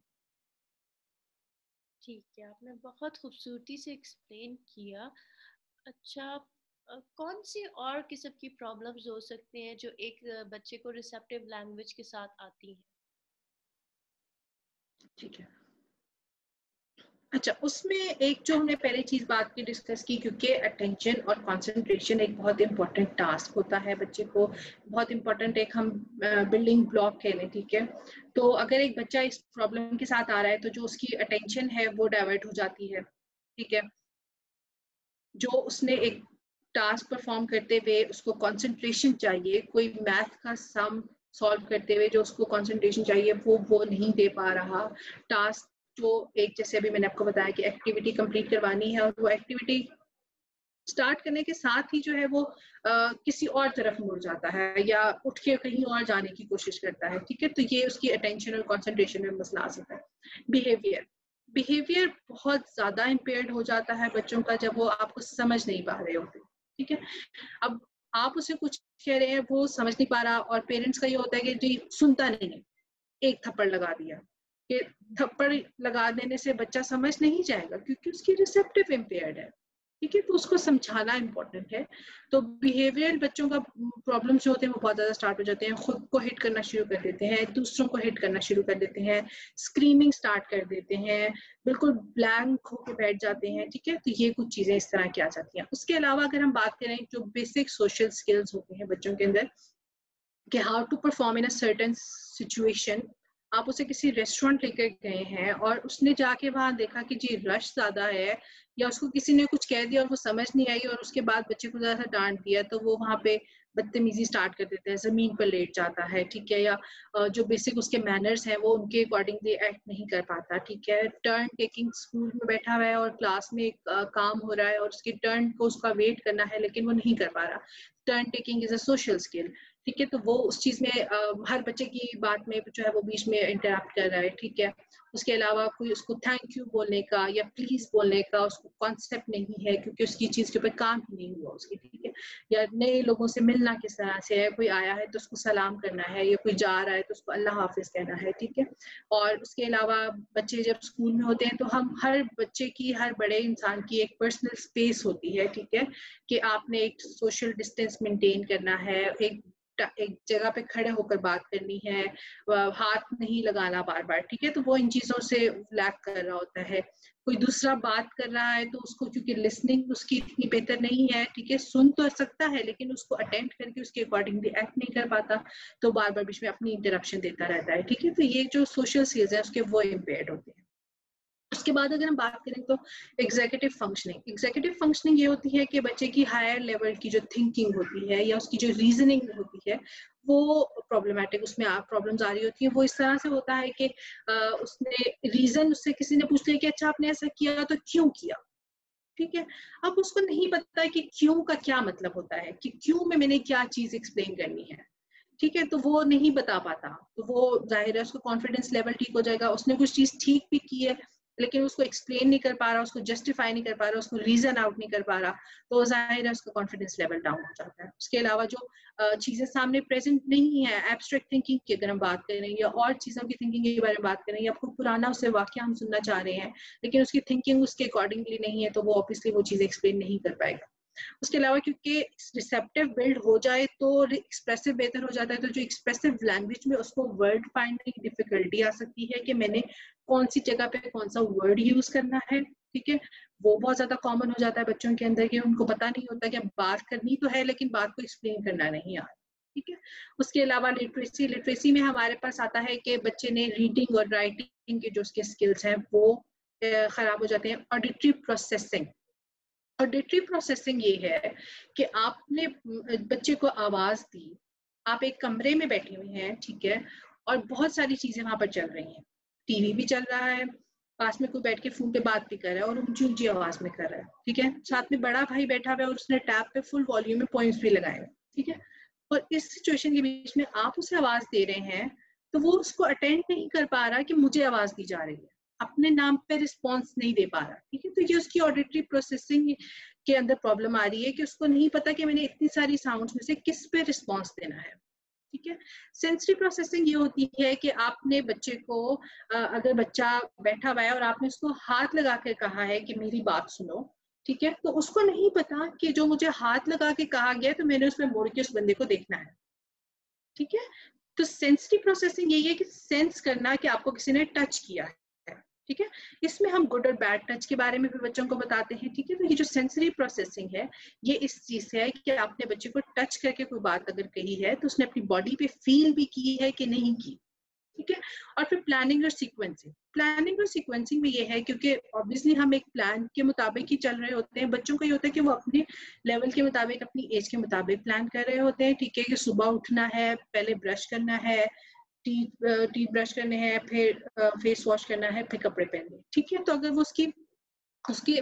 ठीक है, आपने बहुत खूबसूरती से एक्सप्लेन किया। अच्छा, कौन सी और किस्म की प्रॉब्लम्स हो सकते हैं जो एक बच्चे को रिसेप्टिव लैंग्वेज के साथ आती हैं? ठीक है। अच्छा, उसमें एक जो हमने पहले चीज बात की डिस्कस की, क्योंकि अटेंशन और कंसंट्रेशन एक बहुत इंपॉर्टेंट टास्क होता है बच्चे को, बहुत इंपॉर्टेंट एक हम बिल्डिंग ब्लॉक कह लें, ठीक है। तो अगर एक बच्चा इस प्रॉब्लम के साथ आ रहा है तो जो उसकी अटेंशन है वो डाइवर्ट हो जाती है, ठीक है। जो उसने एक टास्क परफॉर्म करते हुए उसको कंसंट्रेशन चाहिए, कोई मैथ का सम सॉल्व करते हुए जो उसको कंसंट्रेशन चाहिए वो नहीं दे पा रहा। टास्क जो एक, जैसे अभी मैंने आपको बताया कि एक्टिविटी कंप्लीट करवानी है और वो एक्टिविटी स्टार्ट करने के साथ ही जो है वो किसी और तरफ मुड़ जाता है या उठ के कहीं और जाने की कोशिश करता है, ठीक है। तो ये उसकी अटेंशन और कंसंट्रेशन में मसला आ सकता है। बिहेवियर, बिहेवियर बहुत ज्यादा इम्पेयर्ड हो जाता है बच्चों का जब वो आपको समझ नहीं पा रहे होते, ठीक है। अब आप उसे कुछ कह रहे हैं, वो समझ नहीं पा रहा, और पेरेंट्स का ये होता है कि जी सुनता नहीं है, एक थप्पड़ लगा दिया, कि थप्पड़ लगा देने से बच्चा समझ नहीं जाएगा क्योंकि उसकी रिसेप्टिव इम्पेयर्ड है, ठीक है। तो उसको समझाना इंपॉर्टेंट है। तो बिहेवियर बच्चों का प्रॉब्लम जो होते हैं वो बहुत ज्यादा स्टार्ट हो जाते हैं, खुद को हिट करना शुरू कर देते हैं, दूसरों को हिट करना शुरू कर देते हैं, स्क्रीमिंग स्टार्ट कर देते हैं, बिल्कुल ब्लैंक होकर बैठ जाते हैं, ठीक है। तो ये कुछ चीजें इस तरह की आ जाती हैं। उसके अलावा अगर हम बात करें जो बेसिक सोशल स्किल्स होते हैं बच्चों के अंदर, कि how to perform in a certain situation. आप उसे किसी रेस्टोरेंट लेकर गए हैं और उसने जाके वहां देखा कि जी रश ज्यादा है, या उसको किसी ने कुछ कह दिया और वो समझ नहीं आई और उसके बाद बच्चे को ज्यादा डांट दिया, तो वो वहां पे बदतमीजी स्टार्ट कर देता है, जमीन पर लेट जाता है, ठीक है। या जो बेसिक उसके मैनर्स हैं वो उनके अकॉर्डिंगली एक्ट नहीं कर पाता, ठीक है। टर्न टेकिंग, स्कूल में बैठा हुआ है और क्लास में काम हो रहा है और उसकी टर्न को उसका वेट करना है लेकिन वो नहीं कर पा रहा। Turn taking is a social skill, ठीक है। तो वो उस चीज में हर बच्चे की बात में जो है वो बीच में इंटरप्ट कर रहा है, ठीक है। उसके अलावा कोई उसको थैंक यू बोलने का या प्लीज बोलने का उसको कॉन्सेप्ट नहीं है क्योंकि उसकी चीज के ऊपर काम ही नहीं हुआ उसकी, ठीक है। या नए लोगों से मिलना किस तरह से है, कोई आया है तो उसको सलाम करना है, या कोई जा रहा है तो उसको अल्लाह हाफिज कहना है, ठीक है। और उसके अलावा बच्चे जब स्कूल में होते हैं तो हम हर बच्चे की, हर बड़े इंसान की एक पर्सनल स्पेस होती है, ठीक है, कि आपने एक सोशल डिस्टेंस मेंटेन करना है, एक जगह पे खड़े होकर बात करनी है, हाथ नहीं लगाना बार बार, ठीक है। तो वो इन चीजों से लैक कर रहा होता है। कोई दूसरा बात कर रहा है तो उसको, क्योंकि लिसनिंग उसकी इतनी बेहतर नहीं है, ठीक है, सुन तो सकता है लेकिन उसको अटेंड करके उसके अकॉर्डिंगली एक्ट नहीं कर पाता, तो बार बार बीच में अपनी इंटरप्शन देता रहता है, ठीक है। तो ये जो सोशल स्किल्स है उसके वो इम्पेयर्ड होते हैं। उसके बाद अगर हम बात करें तो एग्जीक्यूटिव फंक्शनिंग, एग्जीक्यूटिव फंक्शनिंग ये होती है कि बच्चे की हायर लेवल की जो थिंकिंग होती है या उसकी जो रीजनिंग होती है वो प्रॉब्लमेटिक, उसमें प्रॉब्लम्स आ रही होती है। वो इस तरह से होता है कि उसने रीजन, उससे किसी ने पूछ लिया कि अच्छा आपने ऐसा किया तो क्यों किया, ठीक है। अब उसको नहीं पता कि क्यों का क्या मतलब होता है, कि क्यों में मैंने क्या चीज एक्सप्लेन करनी है, ठीक है। तो वो नहीं बता पाता, तो वो जाहिर है उसका कॉन्फिडेंस लेवल ठीक हो जाएगा, उसने कुछ चीज ठीक भी की है लेकिन उसको एक्सप्लेन नहीं कर पा रहा, उसको जस्टिफाई नहीं कर पा रहा, उसको रीजन आउट नहीं कर पा रहा, तो जाहिर है उसका कॉन्फिडेंस लेवल डाउन हो जाता है। उसके अलावा जो चीजें सामने प्रेजेंट नहीं है, एब्स्ट्रैक्ट थिंकिंग की अगर हम बात करें या और चीजों की थिंकिंग के बारे में बात करें, या आपको पुराना उससे वाक्य हम सुनना चाह रहे हैं लेकिन उसकी थिंकिंग उसके अकॉर्डिंगली नहीं है, तो वो ऑब्वियसली वो चीज एक्सप्लेन नहीं कर पाएगा। उसके अलावा क्योंकि रिसेप्टिव बिल्ड हो जाए तो एक्सप्रेसिव बेहतर हो जाता है, तो जो एक्सप्रेसिव लैंग्वेज में उसको वर्ड फाइंडिंग की डिफिकल्टी आ सकती है कि मैंने कौन सी जगह पे कौन सा वर्ड यूज करना है, ठीक है। वो बहुत ज्यादा कॉमन हो जाता है बच्चों के अंदर कि उनको पता नहीं होता कि बात करनी तो है लेकिन बात को एक्सप्लेन करना नहीं आता, ठीक है। उसके अलावा लिटरेसी, लिटरेसी में हमारे पास आता है कि बच्चे ने रीडिंग और राइटिंग के जो उसके स्किल्स हैं वो खराब हो जाते हैं। ऑडिटरी प्रोसेसिंग, ऑडिटरी प्रोसेसिंग ये है कि आपने बच्चे को आवाज दी, आप एक कमरे में बैठे हुए हैं, ठीक है, और बहुत सारी चीजें वहां पर चल रही हैं, टीवी भी चल रहा है, पास में कोई बैठ के फोन पे बात भी कर रहा है और ऊंची ऊंची आवाज में कर रहा है, ठीक है, साथ में बड़ा भाई बैठा हुआ है और उसने टैब पे फुल वॉल्यूम में पॉइंट्स भी लगाए हैं, ठीक है। और इस सिचुएशन के बीच में आप उसे आवाज दे रहे हैं तो वो उसको अटेंड नहीं कर पा रहा कि मुझे आवाज दी जा रही है, अपने नाम पे रिस्पॉन्स नहीं दे पा रहा, ठीक है। तो ये उसकी ऑडिटरी प्रोसेसिंग के अंदर प्रॉब्लम आ रही है कि उसको नहीं पता कि मैंने इतनी सारी साउंड्स में से किस पे रिस्पॉन्स देना है, ठीक है। सेंसरी प्रोसेसिंग ये होती है कि आपने बच्चे को अगर बच्चा बैठा हुआ है और आपने उसको हाथ लगा कर कहा है कि मेरी बात सुनो, ठीक है, तो उसको नहीं पता कि जो मुझे हाथ लगा के कहा गया तो मैंने उसमें मुड़ के उस बंदे को देखना है, ठीक है। तो सेंसरी प्रोसेसिंग यही है कि सेंस करना कि आपको किसी ने टच किया है, ठीक है। इसमें हम गुड और बैड टच के बारे में भी बच्चों को बताते हैं, ठीक है। तो ये जो सेंसरी प्रोसेसिंग है ये इस चीज से है कि आपने बच्चे को टच करके कोई बात अगर कही है तो उसने अपनी बॉडी पे फील भी की है कि नहीं की, ठीक है। और फिर प्लानिंग और सीक्वेंसिंग, प्लानिंग और सीक्वेंसिंग में ये है क्योंकि ऑब्वियसली हम एक प्लान के मुताबिक ही चल रहे होते हैं। बच्चों को ये होता है कि वो अपने लेवल के मुताबिक, अपनी एज के मुताबिक प्लान कर रहे होते हैं, ठीक है। कि सुबह उठना है, पहले ब्रश करना है, टीथ ब्रश करने हैं, फिर फेस वॉश करना है, फिर कपड़े पहनने, ठीक है। तो अगर वो उसकी उसकी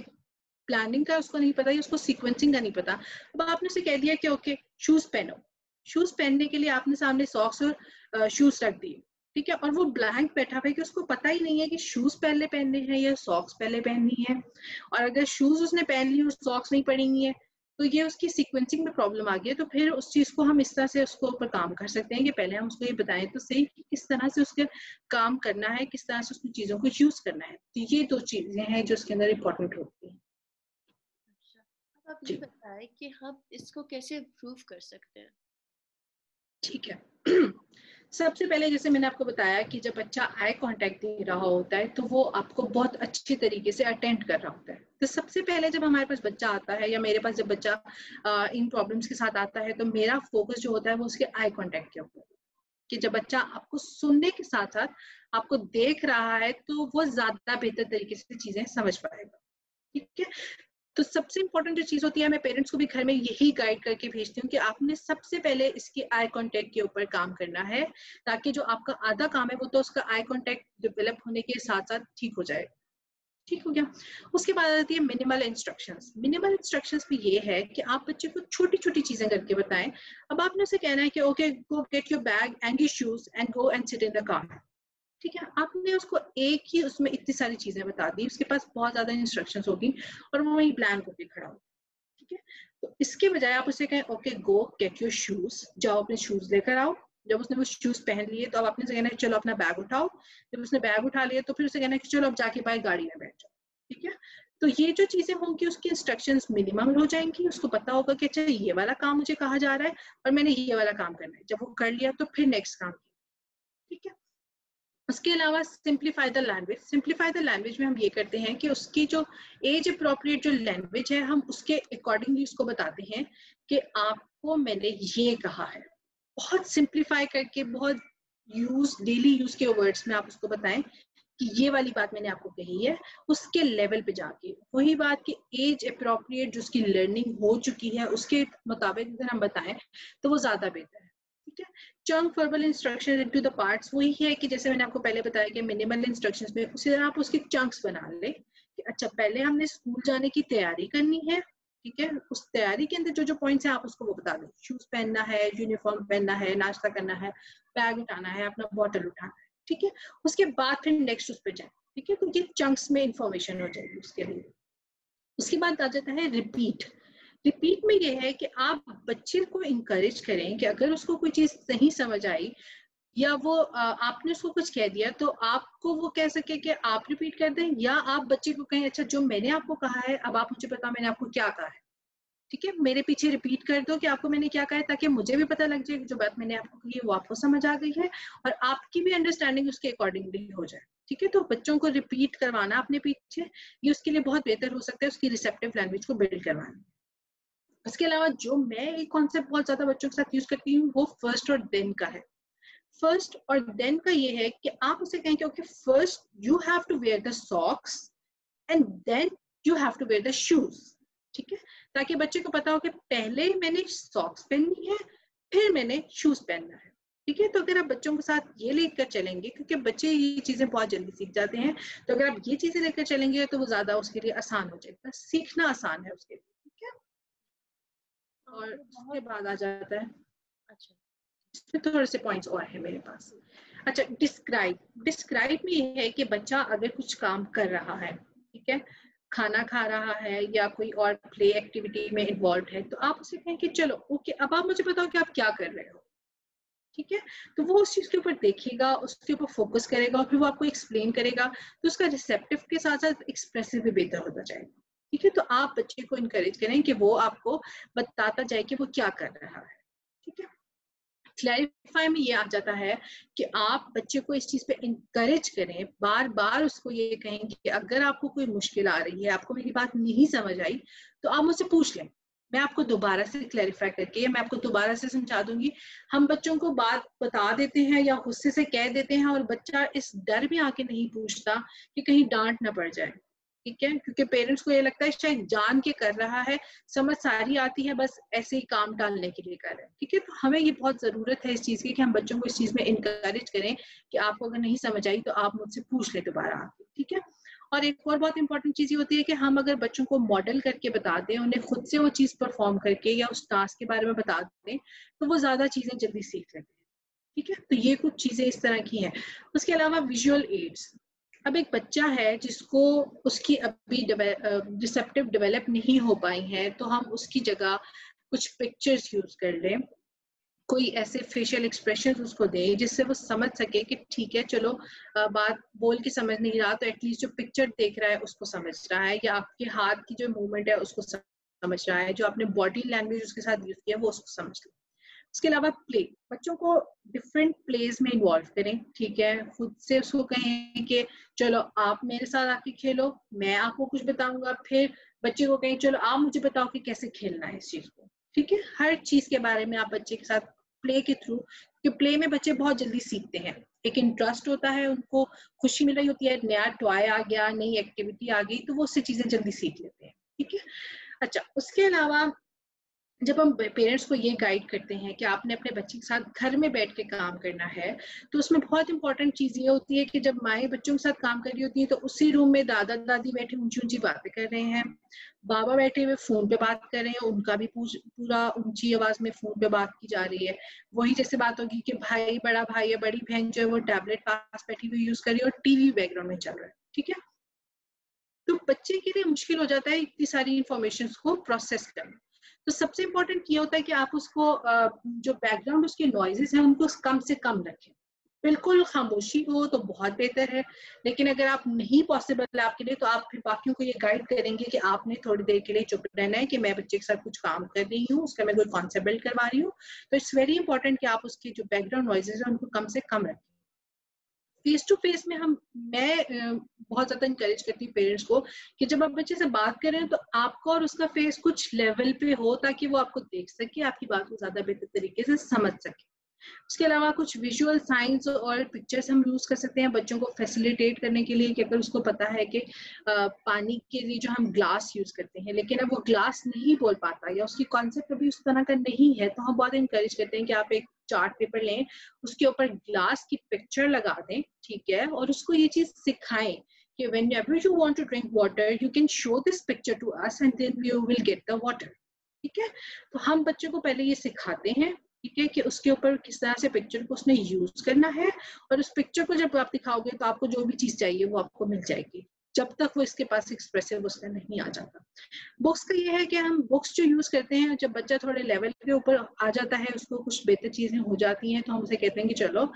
प्लानिंग का उसको नहीं पता, उसको सीक्वेंसिंग का नहीं पता, अब आपने उसे कह दिया कि ओके शूज पहनो, शूज पहनने के लिए आपने सामने सॉक्स और शूज रख दिए, ठीक है। और वो ब्लैंक बैठा हुआ है कि उसको पता ही नहीं है कि शूज पहले पहनने हैं या सॉक्स पहले पहननी है। और अगर शूज उसने पहन ली और सॉक्स नहीं पहनी है तो ये उसकी सीक्वेंसिंग में प्रॉब्लम आ गई है। तो फिर उस चीज को हम इस तरह से उसको ऊपर काम कर सकते हैं कि पहले हम उसको ये बताएं तो सही कि किस तरह से उसके काम करना है, किस तरह से उसकी चीजों को यूज करना है। तो ये दो चीजें हैं जो उसके अंदर इंपॉर्टेंट होती हैं। अच्छा, अब आप ये बताएं कि हम इसको कैसे इम्प्रूव कर सकते हैं। ठीक है। सबसे पहले जैसे मैंने आपको बताया कि जब बच्चा आई कांटेक्ट दे रहा होता है तो वो आपको बहुत अच्छी तरीके से अटेंड कर रहा होता है। तो सबसे पहले जब हमारे पास बच्चा आता है या मेरे पास जब बच्चा इन प्रॉब्लम्स के साथ आता है तो मेरा फोकस जो होता है वो उसके आई कांटेक्ट के ऊपर, कि जब बच्चा आपको सुनने के साथ साथ आपको देख रहा है तो वो ज्यादा बेहतर तरीके से चीजें समझ पाएगा, ठीक है। तो सबसे इंपॉर्टेंट जो चीज होती है, मैं पेरेंट्स को भी घर में यही गाइड करके भेजती हूँ कि आपने सबसे पहले इसकी आई कांटेक्ट के ऊपर काम करना है, ताकि जो आपका आधा काम है वो तो उसका आई कांटेक्ट डेवलप होने के साथ साथ ठीक हो जाए, ठीक हो गया। उसके बाद आती है मिनिमल इंस्ट्रक्शंस। मिनिमल इंस्ट्रक्शंस में ये है कि आप बच्चे को छोटी छोटी चीजें करके बताएं। अब आपने उसे कहना है कि okay go get your bag and your shoes and go and sit in the car, ठीक है। आपने उसको एक ही उसमें इतनी सारी चीजें बता दी, उसके पास बहुत ज्यादा इंस्ट्रक्शंस होगी और वो वहीं ब्लैंक होकर खड़ा हो, ठीक है। तो इसके बजाय आप उसे कहें okay go get your shoes, जाओ अपने शूज लेकर आओ। जब उसने वो शूज पहन लिए तो अब आपने उसे कहना है चलो अपना बैग उठाओ। जब उसने बैग उठा लिया तो फिर उसे कहना है कि चलो अब जाके बाहर गाड़ी में बैठ जाओ, ठीक है। तो ये जो चीजें होंगी उसकी इंस्ट्रक्शंस मिनिमम हो जाएंगी, उसको पता होगा कि अच्छा ये वाला काम मुझे कहा जा रहा है और मैंने ये वाला काम करना है। जब वो कर लिया तो फिर नेक्स्ट काम, ठीक है। उसके अलावा simplify the language. Simplify the language में हम ये करते हैं कि उसकी जो एज अप्रोप्रिएट जो लैंग्वेज है हम उसके अकॉर्डिंगली उसको बताते हैं कि आपको मैंने ये कहा है। बहुत सिंप्लीफाई करके, बहुत डेली यूज के वर्ड्स में आप उसको बताएं कि ये वाली बात मैंने आपको कही है। उसके लेवल पे जाके वही बात की एज अप्रोप्रिएट जो उसकी लर्निंग हो चुकी है उसके मुताबिक अगर हम बताएं तो वो ज्यादा बेहतर है, ठीक है। Chunk verbal instruction into the parts वही है कि जैसे मैंने आपको पहले बताया कि मिनिमल इंस्ट्रक्शंस में उसी तरह आप उसके चंक्स बना ले कि अच्छा पहले हमने स्कूल जाने की तैयारी करनी है, ठीक है। उस तैयारी के अंदर जो जो पॉइंट्स हैं आप उसको वो बता दें। शूज पहनना है, यूनिफॉर्म पहनना है, नाश्ता करना है, बैग उठाना है, अपना बॉटल उठाना है, ठीक है। उसके बाद फिर नेक्स्ट उस पर जाए, ठीक है। तो ये चंक्स में इंफॉर्मेशन हो जाएगी उसके लिए। उसके बाद आ जाता है रिपीट। रिपीट में ये है कि आप बच्चे को इंकरेज करें कि अगर उसको कोई चीज नहीं समझ आई या वो आपने उसको कुछ कह दिया तो आपको वो कह सके कि आप रिपीट कर दें, या आप बच्चे को कहें अच्छा जो मैंने आपको कहा है अब आप मुझे बताओ मैंने आपको क्या कहा है, ठीक है। मेरे पीछे रिपीट कर दो कि आपको मैंने क्या कहा है, ताकि मुझे भी पता लग जाए कि जो बात मैंने आपको कही है वो आपको समझ आ गई है और आपकी भी अंडरस्टैंडिंग उसके अकॉर्डिंगली हो जाए, ठीक है। तो बच्चों को रिपीट करवाना अपने पीछे ये उसके लिए बहुत बेहतर हो सकता है, उसकी रिसेप्टिव लैंग्वेज को बिल्ड करवाना। इसके अलावा जो मैं एक कॉन्सेप्ट बहुत ज्यादा बच्चों के साथ यूज करती हूँ वो फर्स्ट और देन का है। फर्स्ट और देन का ये है कि आप उसे कहें कि okay first you have to wear the socks and then you have to wear the shoes, ठीक है। ताकि बच्चे को पता हो कि पहले मैंने सॉक्स पहननी है फिर मैंने शूज पहनना है, ठीक है। तो अगर आप बच्चों के साथ ये लेकर चलेंगे, क्योंकि बच्चे ये चीजें बहुत जल्दी सीख जाते हैं, तो अगर आप ये चीजें लेकर चलेंगे तो वो ज्यादा उसके लिए आसान हो जाएगा, सीखना आसान है उसके लिए, ठीक है। और आपने उसके बहुत बाद आ जाता है, अच्छा। इसमें थोड़े से पॉइंट्स और है मेरे पास। अच्छा डिस्क्राइब। डिस्क्राइब में ये है कि बच्चा अगर कुछ काम कर रहा है, ठीक है, खाना खा रहा है या कोई और प्ले एक्टिविटी में इन्वॉल्व है, तो आप उसे कहें कि चलो ओके अब आप मुझे बताओ कि आप क्या कर रहे हो, ठीक है। तो वो उस चीज के ऊपर देखेगा, उसके ऊपर फोकस करेगा और फिर वो आपको एक्सप्लेन करेगा, तो उसका रिसेप्टिव के साथ साथ एक्सप्रेसिव भी बेहतर होता जाएगा, ठीक है। तो आप बच्चे को इनकरेज करें कि वो आपको बताता जाए कि वो क्या कर रहा है, ठीक है। क्लैरिफाई में ये आ जाता है कि आप बच्चे को इस चीज पे इंकरेज करें, बार बार उसको ये कहें कि अगर आपको कोई मुश्किल आ रही है, आपको मेरी बात नहीं समझ आई, तो आप मुझसे पूछ लें, मैं आपको दोबारा से क्लैरिफाई करके मैं आपको दोबारा से समझा दूंगी। हम बच्चों को बात बता देते हैं या गुस्से से कह देते हैं और बच्चा इस डर में आके नहीं पूछता कि कहीं डांट ना पड़ जाए, ठीक है, क्योंकि पेरेंट्स को ये लगता है शायद जान के कर रहा है, समझ सारी आती है, बस ऐसे ही काम टालने के लिए कर रहे हैं, ठीक है। तो हमें ये बहुत जरूरत है इस चीज की कि हम बच्चों को इस चीज में इनकरेज करें कि आपको अगर नहीं समझ आई तो आप मुझसे पूछ ले दोबारा आके, ठीक है। और एक और बहुत इंपॉर्टेंट चीज ये होती है कि हम अगर बच्चों को मॉडल करके बता दें, उन्हें खुद से वो चीज परफॉर्म करके या उस टास्क के बारे में बता दें, तो वो ज्यादा चीजें जल्दी सीख लेते हैं, ठीक है। तो ये कुछ चीजें इस तरह की हैं। उसके अलावा विजुअल एड्स, अब एक बच्चा है जिसको उसकी अभी रिसेप्टिव डेवलप नहीं हो पाई है, तो हम उसकी जगह कुछ पिक्चर्स यूज कर लें, कोई ऐसे फेशियल एक्सप्रेशन उसको दें जिससे वो समझ सके कि ठीक है चलो, बात बोल के समझ नहीं रहा तो एटलीस्ट जो पिक्चर देख रहा है उसको समझ रहा है, या आपके हाथ की जो मूवमेंट है उसको समझ रहा है, जो आपने बॉडी लैंग्वेज उसके साथ यूज किया वो उसको समझ रहा है। उसके अलावा प्ले, बच्चों को डिफरेंट प्लेज में इन्वॉल्व करें, ठीक है। खुद से उसको कहें कि चलो आप मेरे साथ आके खेलो, मैं आपको कुछ बताऊंगा, फिर बच्चे को कहें चलो आप मुझे बताओ कि कैसे खेलना है इस चीज को, ठीक है। हर चीज के बारे में आप बच्चे के साथ प्ले के थ्रू, कि प्ले में बच्चे बहुत जल्दी सीखते हैं, एक इंटरेस्ट होता है, उनको खुशी मिल रही होती है, नया टॉय आ गया, नई एक्टिविटी आ गई, तो वो उससे चीजें जल्दी सीख लेते हैं, ठीक है। अच्छा, उसके अलावा जब हम पेरेंट्स को ये गाइड करते हैं कि आपने अपने बच्चे के साथ घर में बैठ के काम करना है, तो उसमें बहुत इंपॉर्टेंट चीज ये होती है कि जब माएँ बच्चों के साथ काम कर रही होती है तो उसी रूम में दादा दादी बैठे ऊंची ऊंची बातें कर रहे हैं, बाबा बैठे हुए फोन पे बात कर रहे हैं, उनका भी पूरा ऊंची आवाज में फोन पे बात की जा रही है। वही जैसे बात होगी कि भाई, बड़ा भाई या बड़ी बहन जो है वो टैबलेट पास बैठी हुई यूज कर रही है और टीवी बैकग्राउंड में चल रहा है, ठीक है। तो बच्चे के लिए मुश्किल हो जाता है इतनी सारी इंफॉर्मेशन को प्रोसेस करना। तो सबसे इम्पोर्टेंट ये होता है कि आप उसको जो बैकग्राउंड उसके नॉइजेस हैं उनको कम से कम रखें, बिल्कुल खामोशी हो तो बहुत बेहतर है, लेकिन अगर आप नहीं पॉसिबल है आपके लिए तो आप फिर बाकियों को ये गाइड करेंगे कि आपने थोड़ी देर के लिए चुप रहना है, कि मैं बच्चे के साथ कुछ काम कर रही हूँ, उसका मैं कोई कॉन्सेप्ट बिल्ड करवा रही हूँ। तो इट्स वेरी इंपॉर्टेंट कि आप उसके जो बैकग्राउंड नॉइजेस हैं उनको कम से कम रखें। फेस टू फेस में मैं बहुत ज्यादा इंकरेज करती हूँ पेरेंट्स को कि जब आप बच्चे से बात करें तो आपका और उसका फेस कुछ लेवल पे हो, ताकि वो आपको देख सके, आपकी बात को ज्यादा बेहतर तरीके से समझ सके। उसके अलावा कुछ विजुअल साइंस और पिक्चर्स हम यूज कर सकते हैं बच्चों को फैसिलिटेट करने के लिए, कि अगर उसको पता है कि पानी के लिए जो हम ग्लास यूज करते हैं, लेकिन अब वो ग्लास नहीं बोल पाता या उसकी कॉन्सेप्ट अभी उस तरह का नहीं है, तो हम बहुत इंकरेज करते हैं कि आप एक चार्ट पेपर लें, उसके ऊपर ग्लास की पिक्चर लगा दें, ठीक है, और उसको ये चीज सिखाएं कि whenever you want to drink water you can show this picture to us and then you will get the water, ठीक है। तो हम बच्चों को पहले ये सिखाते हैं, ठीक है, कि उसके ऊपर किस तरह से पिक्चर को उसने यूज करना है, और उस पिक्चर को जब आप दिखाओगे तो आपको जो भी चीज चाहिए वो आपको मिल जाएगी, जब तक वो इसके पास एक्सप्रेसिव उसका नहीं आ जाता। बुक्स का ये है कि हम बुक्स जो यूज करते हैं, जब बच्चा थोड़े लेवल के ऊपर आ जाता है, उसको कुछ बेहतर चीजें हो जाती हैं, तो हम उसे कहते हैं कि चलो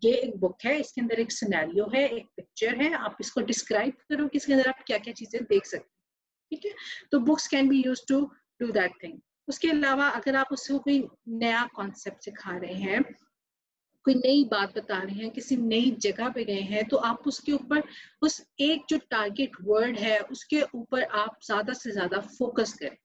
ये एक बुक है, इसके अंदर एक सिनेरियो है, एक पिक्चर है, आप इसको डिस्क्राइब करो कि इसके अंदर आप क्या क्या चीजें देख सकते हैं, ठीक है। तो books can be use to do that thing. उसके अलावा अगर आप उसको कोई नया कॉन्सेप्ट सिखा रहे हैं, कोई नई बात बता रहे हैं, किसी नई जगह पे गए हैं, तो आप उसके ऊपर उस एक जो टारगेट वर्ड है उसके ऊपर आप ज्यादा से ज्यादा फोकस करें,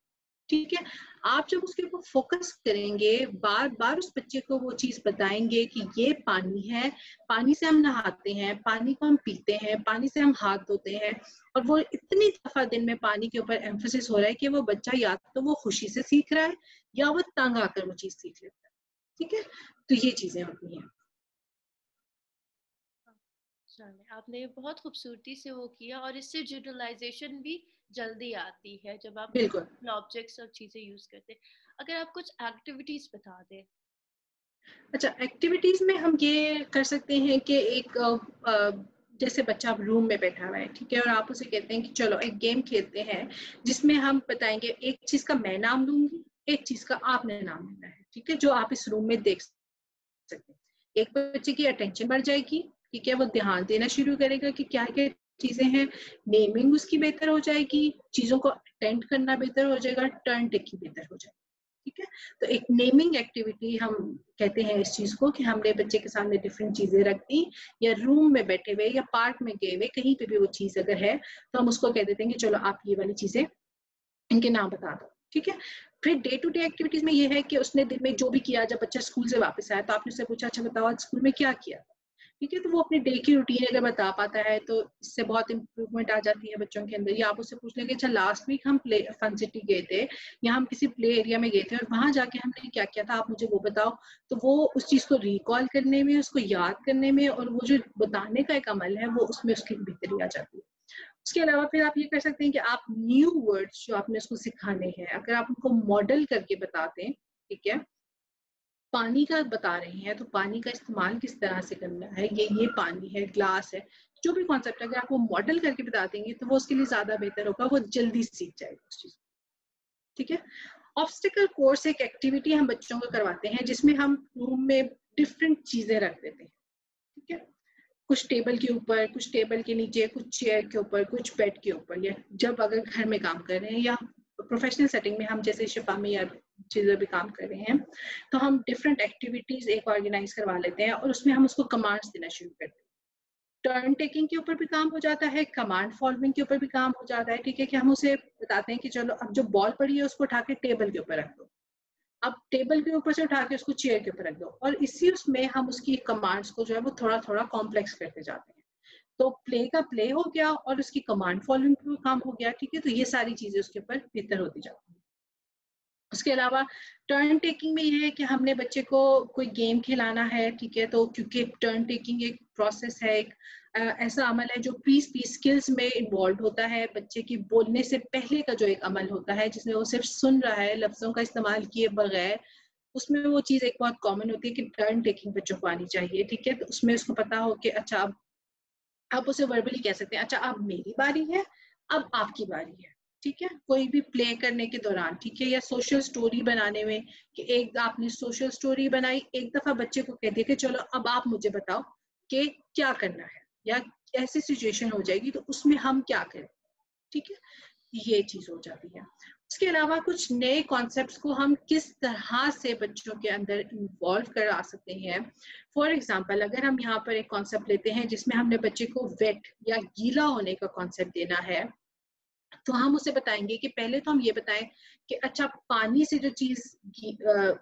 ठीक है। आप जब उसके ऊपर फोकस करेंगे, बार बार उस बच्चे को वो चीज बताएंगे कि ये पानी है, पानी से हम नहाते हैं, पानी को हम पीते हैं, पानी से हम हाथ धोते हैं, और वो इतनी दफा दिन में पानी के ऊपर एम्फोसिस हो रहा है कि वो बच्चा या तो वो खुशी से सीख रहा है या वो तंग आकर वो चीज सीख लेता है, ठीक है। तो ये चीजें होती हैं। चलिए, आपने बहुत खूबसूरती से वो किया, और इससे जनरलाइजेशन भी जल्दी आती है जब आप बिल्कुल। ऑब्जेक्ट्स और चीजें यूज करते हैं। अगर आप कुछ एक्टिविटीज बता दें। अच्छा, एक्टिविटीज में हम ये कर सकते हैं कि एक जैसे बच्चा रूम में बैठा हुआ है, ठीक है, और आप उसे कहते हैं कि चलो एक गेम खेलते हैं जिसमें हम बताएंगे, एक चीज का मैं नाम लूंगी, एक चीज का आपने नाम लेना है, ठीक है, जो आप इस रूम में देख सकते हैं। एक बच्चे की अटेंशन बढ़ जाएगी, ठीक है, वो ध्यान देना शुरू करेगा कि क्या क्या चीजें हैं, नेमिंग उसकी बेहतर हो जाएगी, चीजों को अटेंड करना बेहतर हो जाएगा, टर्न टेकिंग बेहतर हो जाएगी, ठीक है। तो एक नेमिंग एक्टिविटी हम कहते हैं इस चीज को, कि हमने बच्चे के सामने डिफरेंट चीजें रख दी, या रूम में बैठे हुए या पार्क में गए हुए कहीं पे भी वो चीज अगर है तो हम उसको कह देते हैं कि चलो आप ये वाली चीजें इनके नाम बता दो, ठीक है। फिर डे टू डे एक्टिविटीज में ये है कि उसने दिन में जो भी किया, जब बच्चा स्कूल से वापस आया तो आपने उससे पूछा अच्छा बताओ आज स्कूल में क्या किया, ठीक है। तो वो अपने डे की रूटीन अगर बता पाता है तो इससे बहुत इंप्रूवमेंट आ जाती है बच्चों के अंदर। या आप उससे पूछ लेंगे अच्छा लास्ट वीक हम प्ले फन सिटी गए थे या हम किसी प्ले एरिया में गए थे और वहां जाके हमने क्या किया था, आप मुझे वो बताओ। तो वो उस चीज को रिकॉल करने में, उसको याद करने में, और वो जो बताने का एक अमल है वो उसमें उसकी बेहतरी आ जाती है। उसके अलावा फिर आप ये कर सकते हैं कि आप न्यू वर्ड्स जो आपने उसको सिखाने हैं, अगर आप उनको मॉडल करके बताते हैं, ठीक है। पानी का बता रहे हैं तो पानी का इस्तेमाल किस तरह से करना है, ये पानी है, ग्लास है, जो भी कॉन्सेप्ट अगर आप वो मॉडल करके बता देंगे तो वो उसके लिए ज्यादा बेहतर होगा, वो जल्दी सीख जाएगा उस चीज, ठीक है। ऑब्स्टिकल कोर्स एक एक्टिविटी हम बच्चों को करवाते हैं जिसमें हम रूम में डिफरेंट चीजें रख देते हैं, ठीक है। कुछ टेबल के ऊपर, कुछ टेबल के नीचे, कुछ चेयर के ऊपर, कुछ बेड के ऊपर, या जब अगर घर में काम कर रहे हैं या प्रोफेशनल सेटिंग में हम जैसे शिफा में या चीजें भी काम कर रहे हैं, तो हम डिफरेंट एक्टिविटीज एक ऑर्गेनाइज करवा लेते हैं और उसमें हम उसको कमांड्स देना शुरू करते हैं। टर्न टेकिंग के ऊपर भी काम हो जाता है, कमांड फॉलोइंग के ऊपर भी काम हो जाता है, ठीक है। कि हम उसे बताते हैं कि चलो अब जो बॉल पड़ी है उसको उठा के टेबल के ऊपर रख दो, अब टेबल के ऊपर से उठा के उसको चेयर के ऊपर रख दो, और इसी उसमें हम उसकी कमांड्स को जो है वो थोड़ा थोड़ा कॉम्प्लेक्स करते जाते हैं। तो प्ले का प्ले हो गया और उसकी कमांड फॉलोइंग का काम हो गया, ठीक है। तो ये सारी चीजें उसके ऊपर बेहतर होती जाती हैं। उसके अलावा टर्न टेकिंग में ये है कि हमने बच्चे को कोई गेम खिलाना है, ठीक है। तो क्योंकि टर्न टेकिंग एक प्रोसेस है, एक ऐसा अमल है जो पीस पीस स्किल्स में इन्वॉल्व होता है। बच्चे की बोलने से पहले का जो एक अमल होता है जिसमें वो सिर्फ सुन रहा है, लफ्जों का इस्तेमाल किए बगैर, उसमें वो चीज एक बहुत कॉमन होती है कि टर्न टेकिंग बच्चों को आनी चाहिए, ठीक है। तो उसमें उसको पता हो कि अच्छा अब आप उसे वर्बली कह सकते हैं अच्छा अब मेरी बारी है, अब आपकी बारी है, ठीक है। कोई भी प्ले करने के दौरान, ठीक है, या सोशल स्टोरी बनाने में कि एक आपने सोशल स्टोरी बनाई, एक दफा बच्चे को कह दिया कि चलो अब आप मुझे बताओ कि क्या करना है, या ऐसी सिचुएशन हो जाएगी तो उसमें हम क्या करें, ठीक है। ये चीज हो जाती है। उसके अलावा कुछ नए कॉन्सेप्ट्स को हम किस तरह से बच्चों के अंदर इन्वॉल्व करा सकते हैं। फॉर एग्जाम्पल अगर हम यहाँ पर एक कॉन्सेप्ट लेते हैं जिसमें हमने बच्चे को वेट या गीला होने का कॉन्सेप्ट देना है, तो हम उसे बताएंगे कि पहले तो हम ये बताएं कि अच्छा पानी से जो चीज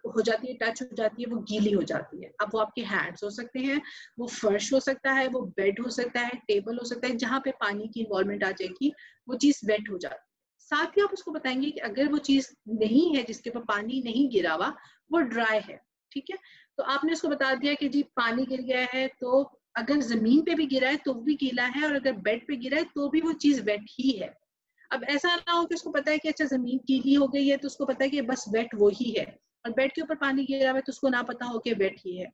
हो जाती है, टच हो जाती है, वो गीली हो जाती है। अब वो आपके हैंड्स हो सकते हैं, वो फर्श हो सकता है, वो बेड हो सकता है, टेबल हो सकता है, जहां पे पानी की इन्वॉल्वमेंट आ जाएगी वो चीज वेट हो जाती है। साथ ही आप उसको बताएंगे कि अगर वो चीज नहीं है जिसके ऊपर पानी नहीं गिरा हुआ, वो ड्राई है, ठीक है। तो आपने उसको बता दिया कि जी पानी गिर गया है, तो अगर जमीन पे भी गिरा है तो भी गीला है, और अगर बेड पे गिरा है तो भी वो चीज वेट ही है। अब ऐसा ना हो कि उसको पता है कि अच्छा जमीन गीली हो गई है तो उसको पता है कि बस वेट वो ही है, और बेड के ऊपर पानी गिरा हुआ है तो उसको ना पता हो कि वेट ही है,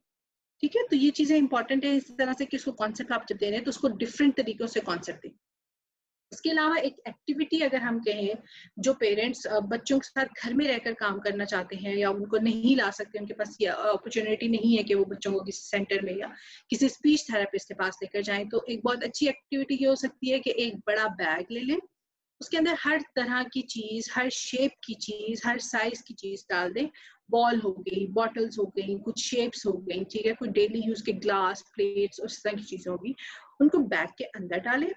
ठीक है। तो ये चीजें इंपॉर्टेंट है इस तरह से कि उसको कॉन्सेप्ट आप जब दे रहे हैं तो उसको डिफरेंट तरीकों से कॉन्सेप्ट दें। इसके अलावा एक एक्टिविटी अगर हम कहें, जो पेरेंट्स बच्चों के साथ घर में रहकर काम करना चाहते हैं या उनको नहीं ला सकते, उनके पास ये अपॉर्चुनिटी नहीं है कि वो बच्चों को किसी सेंटर में या किसी स्पीच थेरेपिस्ट के पास लेकर जाएं, तो एक बहुत अच्छी एक्टिविटी ये हो सकती है कि एक बड़ा बैग ले लें, उसके अंदर हर तरह की चीज, हर शेप की चीज, हर साइज की चीज डाल दें। बॉल हो गई, बॉटल्स हो गई, कुछ शेप्स हो गई, ठीक है, कोई डेली यूज के ग्लास, प्लेट्स, उस तरह की चीजें होगी, उनको बैग के अंदर डालें।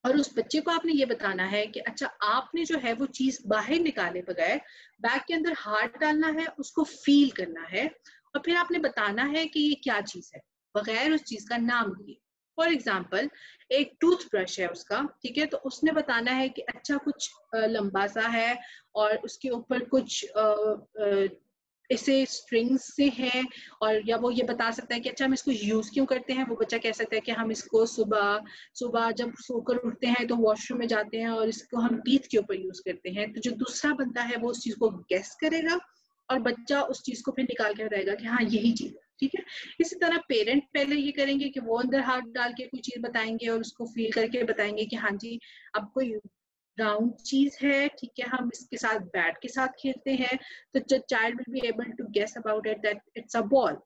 और उस बच्चे को आपने ये बताना है कि अच्छा आपने जो है वो चीज बाहर निकाले बगैर बैग के अंदर हाथ डालना है, उसको फील करना है, और फिर आपने बताना है कि ये क्या चीज है बगैर उस चीज का नाम लिए। फॉर एग्जाम्पल एक टूथब्रश है उसका, ठीक है, तो उसने बताना है कि अच्छा कुछ लंबा सा है और उसके ऊपर कुछ ऐसे स्ट्रिंग्स से हैं, और या वो ये बता सकता है कि अच्छा हम इसको यूज क्यों करते हैं। वो बच्चा कह सकता है कि हम इसको सुबह सुबह जब सोकर उठते हैं तो वॉशरूम में जाते हैं और इसको हम टीथ के ऊपर यूज करते हैं। तो जो दूसरा बंदा है वो उस चीज को गेस करेगा और बच्चा उस चीज को फिर निकाल के बताएगा कि हाँ यही चीज है, ठीक है। इसी तरह पेरेंट पहले ये करेंगे कि वो अंदर हाथ डाल के कोई चीज बताएंगे और उसको फील करके बताएंगे कि हाँ जी अब कोई राउंड चीज है, ठीक है, हम इसके साथ बैट के साथ खेलते हैं, तो child will be able to guess about it that it's a ball,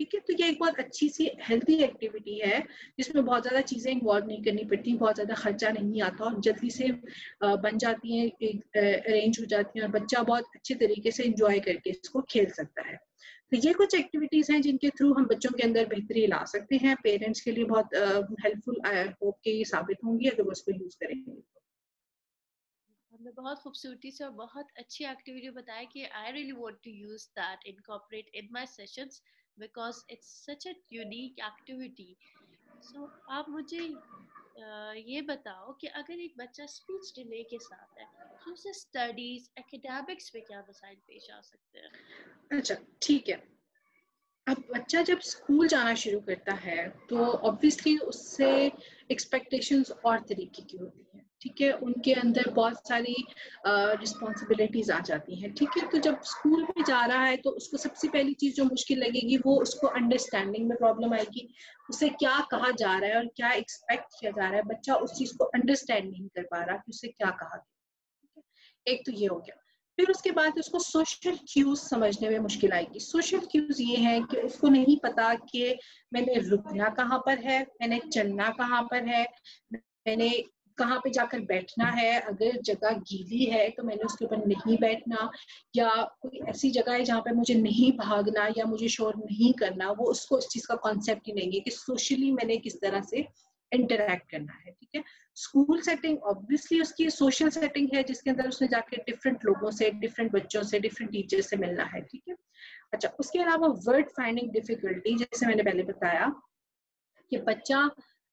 ठीक है। तो ये एक बहुत अच्छी सी हेल्दी एक्टिविटी है जिसमें बहुत ज्यादा चीजें इन्वॉल्व नहीं करनी पड़ती, बहुत ज्यादा खर्चा नहीं आता और जल्दी से बन जाती हैं, अरेंज हो जाती हैं और बच्चा बहुत अच्छे तरीके से इंजॉय करके इसको खेल सकता है। तो ये कुछ एक्टिविटीज हैं जिनके थ्रू हम बच्चों के अंदर बेहतरी ला सकते हैं। पेरेंट्स के लिए बहुत हेल्पफुल होप के ये साबित होंगी अगर वो इसको यूज करेंगे। आपने बहुत खूबसूरती से और बहुत अच्छी एक्टिविटी बताया कि I really want to use that incorporate in my sessions because it's such a unique activity. So आप मुझे ये बताओ कि अगर एक बच्चा स्पीच डिले के साथ है तो उसे स्टडीज एकेडमिक्स में क्या मसाइल पेश आ सकते हैं? अच्छा, ठीक है। अब बच्चा जब स्कूल जाना शुरू करता है तो ऑब्वियसली उससे एक्सपेक्टेशंस और तरीके की होती हैं, ठीक है। उनके अंदर बहुत सारी रिस्पॉन्सिबिलिटीज आ जाती हैं, ठीक है। तो जब स्कूल में जा रहा है तो उसको सबसे पहली चीज जो मुश्किल लगेगी वो उसको अंडरस्टैंडिंग में प्रॉब्लम आएगी। उसे क्या कहा जा रहा है और क्या एक्सपेक्ट किया जा रहा है, बच्चा उस चीज को अंडरस्टैंड नहीं कर पा रहा कि उसे क्या कहा गया। एक तो ये हो गया। फिर उसके बाद उसको सोशल क्यूज समझने में मुश्किल आएगी। सोशल क्यूज ये है कि उसको नहीं पता कि मैंने रुकना कहाँ पर है, मैंने चलना कहाँ पर है, मैंने कहाँ पे जाकर बैठना है, अगर जगह गीली है तो मैंने उसके ऊपर नहीं बैठना, या कोई ऐसी जगह है जहाँ पे मुझे नहीं भागना या मुझे शोर नहीं करना, वो उसको इस चीज का कॉन्सेप्ट ही नहीं है कि सोशली मैंने किस तरह से इंटरेक्ट करना है, ठीक है। स्कूल सेटिंग ऑब्वियसली उसकी सोशल सेटिंग है जिसके अंदर उसने जाके डिफरेंट लोगों से, डिफरेंट बच्चों से, डिफरेंट टीचर से मिलना है, ठीक है। अच्छा, उसके अलावा वर्ड फाइंडिंग डिफिकल्टी, जैसे मैंने पहले बताया कि बच्चा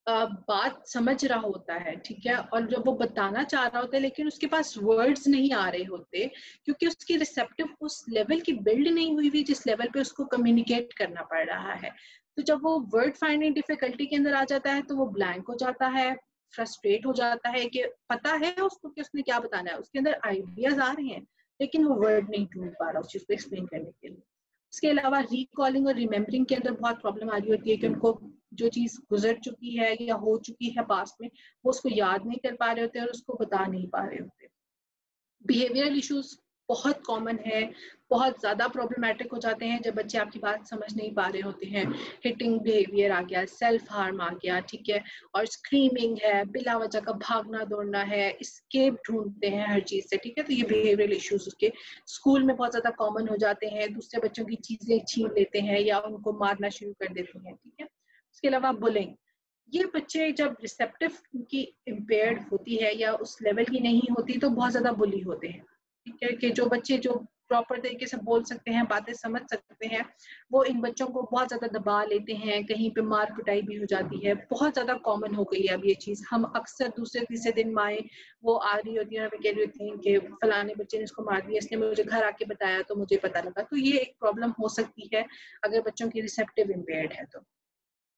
बात समझ रहा होता है, ठीक है, और जब वो बताना चाह रहा होता है लेकिन उसके पास वर्ड्स नहीं आ रहे होते क्योंकि उसकी रिसेप्टिव उस लेवल की बिल्ड नहीं हुई हुई जिस लेवल पे उसको कम्युनिकेट करना पड़ रहा है। तो जब वो वर्ड फाइंडिंग डिफिकल्टी के अंदर आ जाता है तो वो ब्लैंक हो जाता है, फ्रस्ट्रेट हो जाता है कि पता है उसको कि उसने क्या बताना है, उसके अंदर आइडियाज आ रहे हैं लेकिन वो वर्ड नहीं ढूंढ पा रहा उस चीज को एक्सप्लेन करने के लिए। इसके अलावा रिकॉलिंग और रिमेम्बरिंग के अंदर बहुत प्रॉब्लम आ रही होती है कि उनको जो चीज गुजर चुकी है या हो चुकी है पास्ट में वो उसको याद नहीं कर पा रहे होते और उसको बता नहीं पा रहे होते। बिहेवियरल इश्यूज बहुत कॉमन है, बहुत ज्यादा प्रॉब्लमैटिक हो जाते हैं जब बच्चे आपकी बात समझ नहीं पा रहे होते हैं। हिटिंग बिहेवियर आ गया, सेल्फ हार्म आ गया, ठीक है, और स्क्रीमिंग है, बिला वजह का भागना दौड़ना है, स्केप ढूंढते हैं हर चीज से, ठीक है। तो ये बिहेवियरल इश्यूज उसके स्कूल में बहुत ज्यादा कॉमन हो जाते हैं, दूसरे बच्चों की चीजें छीन लेते हैं या उनको मारना शुरू कर देते हैं, ठीक है। उसके अलावा बुलिंग, ये बच्चे जब रिसेप्टिव की इम्पेयर्ड होती है या उस लेवल की नहीं होती तो बहुत ज्यादा बुली होते हैं, ठीक है। कि जो बच्चे जो प्रॉपर तरीके से बोल सकते हैं, बातें समझ सकते हैं, वो इन बच्चों को बहुत ज्यादा दबा लेते हैं, कहीं पे मार पिटाई भी हो जाती है। बहुत ज्यादा कॉमन हो गई है अब ये चीज। हम अक्सर दूसरे तीसरे दिन माए वो आ रही होती है, हमें कह रही होती है कि फलाने बच्चे ने इसको मार दिया, इसने मुझे घर आके बताया तो मुझे पता लगा। तो ये एक प्रॉब्लम हो सकती है अगर बच्चों की रिसेप्टिव इम्पेयर्ड है तो।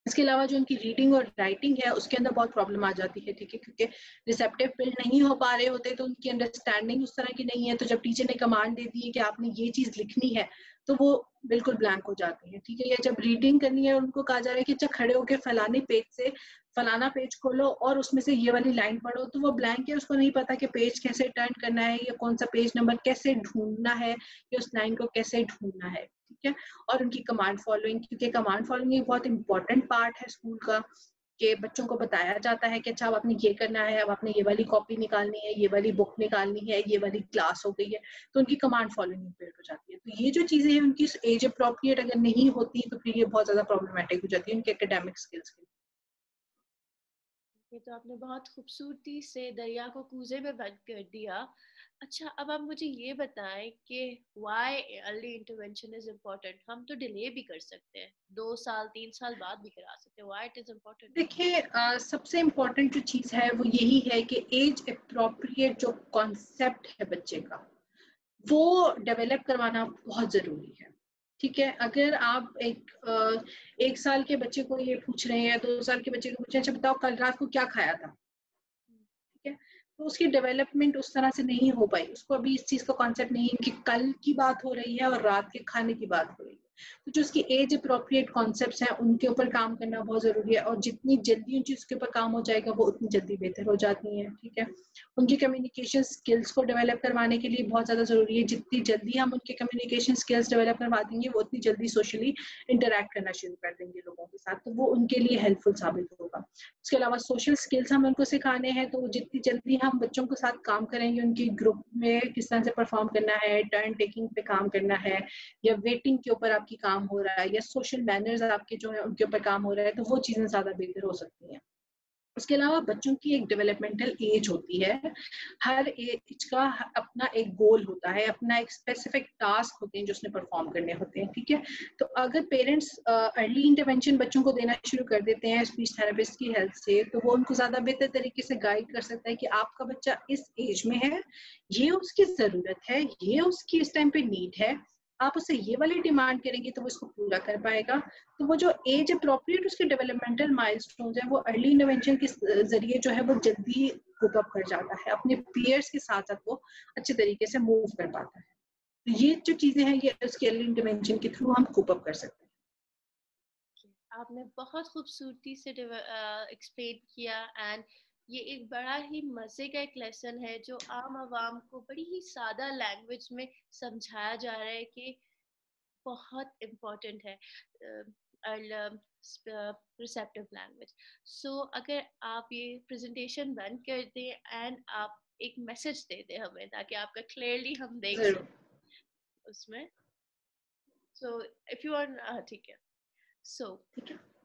इसके अलावा जो उनकी रीडिंग और राइटिंग है उसके अंदर बहुत प्रॉब्लम आ जाती है, ठीक है, क्योंकि रिसेप्टिव बिल्ड नहीं हो पा रहे होते तो उनकी अंडरस्टैंडिंग उस तरह की नहीं है। तो जब टीचर ने कमांड दे दी है कि आपने ये चीज लिखनी है तो वो बिल्कुल ब्लैंक हो जाती है, ठीक है। या जब रीडिंग करनी है उनको कहा जा रहा है कि अच्छा खड़े होकर फलाने पेज से फलाना पेज खोलो और उसमें से ये वाली लाइन पढ़ो, तो वो ब्लैंक है, उसको नहीं पता कि पेज कैसे टर्न करना है या कौन सा पेज नंबर कैसे ढूंढना है या उस लाइन को कैसे ढूंढना है, ठीक है। और उनकी कमांड फॉलोइंग, क्योंकि कमांड फॉलोइंग एक बहुत इंपॉर्टेंट पार्ट है स्कूल का, कि बच्चों को बताया जाता है कि अच्छा अब आपने ये करना है, अब आपने ये वाली कॉपी निकालनी है, ये वाली बुक निकालनी है, ये वाली क्लास हो गई है। तो उनकी कमांड फॉलोइंग इम्पेयर हो जाती है। तो ये जो चीजें हैं उनकी एज अप्रोप्रिएट अगर नहीं होती तो फिर ये बहुत ज्यादा प्रॉब्लमेटिक हो जाती है उनके एकेडमिक स्किल्स के लिए। ये तो आपने बहुत खूबसूरती से दरिया को कूजे में बंद कर दिया। अच्छा, अब आप मुझे ये बताएं कि why early intervention is important. हम तो डिले भी कर सकते हैं, 2 साल 3 साल बाद भी करा सकते हैं। Why it is important? देखिए सबसे इम्पोर्टेंट जो चीज है वो यही है कि एज अप्रोप्रिएट जो कॉन्सेप्ट है बच्चे का वो डेवलप करवाना बहुत जरूरी है, ठीक है। अगर आप एक साल के बच्चे को ये पूछ रहे हैं, 2 साल के बच्चे को पूछ रहे हैं अच्छा बताओ कल रात को क्या खाया था, ठीक है, तो उसकी डेवलपमेंट उस तरह से नहीं हो पाई। उसको अभी इस चीज का कॉन्सेप्ट नहीं है कि कल की बात हो रही है और रात के खाने की बात हो रही है। तो जो उसकी एज अप्रोप्रिएट कॉन्सेप्ट्स हैं उनके ऊपर काम करना बहुत ज़रूरी है, और जितनी जल्दी उन चीज़ के ऊपर काम हो जाएगा वो उतनी जल्दी बेहतर हो जाती हैं, ठीक है। उनकी कम्युनिकेशन स्किल्स को डेवलप करवाने के लिए बहुत ज़्यादा ज़रूरी है, जितनी जल्दी हम उनके कम्युनिकेशन स्किल्स डेवलप करवा देंगे वो उतनी जल्दी सोशली इंटरैक्ट करना शुरू कर देंगे लोगों के साथ, तो वो उनके लिए हेल्पफुल साबित होगा। उसके अलावा सोशल स्किल्स हम उनको सिखाने हैं, तो जितनी जल्दी हम बच्चों के साथ काम करेंगे, उनकी ग्रुप में किस तरह से परफॉर्म करना है, टर्न टेकिंग पे काम करना है, या वेटिंग के ऊपर आपकी काम हो रहा है, या सोशल मैनर्स आपके जो है उनके ऊपर काम हो रहा है, तो वो चीजें ज्यादा बेहतर हो सकती हैं। उसके अलावा बच्चों की एक डेवलपमेंटल एज होती है, हर एज का अपना एक गोल होता है, अपना एक स्पेसिफिक टास्क होते हैं जो उसने परफॉर्म करने होते हैं, ठीक है। तो अगर पेरेंट्स अर्ली इंटरवेंशन बच्चों को देना शुरू कर देते हैं स्पीच थेरेपिस्ट की हेल्प से, तो वो उनको ज्यादा बेहतर तरीके से गाइड कर सकता है कि आपका बच्चा इस एज में है, ये उसकी जरूरत है, ये उसकी इस टाइम पे नीड है, आप उससे ये वाली डिमांड करेंगे तो वो इसको पूरा कर पाएगा। तो वो जो एज अप्रोप्रिएट उसके डेवलपमेंटल माइलस्टोन्स हैं, वो अर्ली इंटरवेंशन के जरिए जो है वो जल्दी कोप अप कर जाता है, अपने पीयर्स के साथ साथ वो अच्छे तरीके से मूव कर पाता है। तो ये जो चीजें हैं ये उसके अर्ली इंटरवेंशन के थ्रू हम कोप अप कर सकते हैं। आपने बहुत खूबसूरती से एक्सप्लेन किया, एंड ये एक बड़ा ही मज़े का एक लेसन है जो आम आवाम को बड़ी ही सादा लैंग्वेज में समझाया जा रहा है कि बहुत इम्पोर्टेंट है रिसेप्टिव लैंग्वेज। सो अगर आप ये प्रेजेंटेशन बंद कर दें एंड आप एक मैसेज दे दें हमें, ताकि आपका क्लियरली हम देख जरूर। सकें उसमें। सो इफ यू आर, ठीक है, सो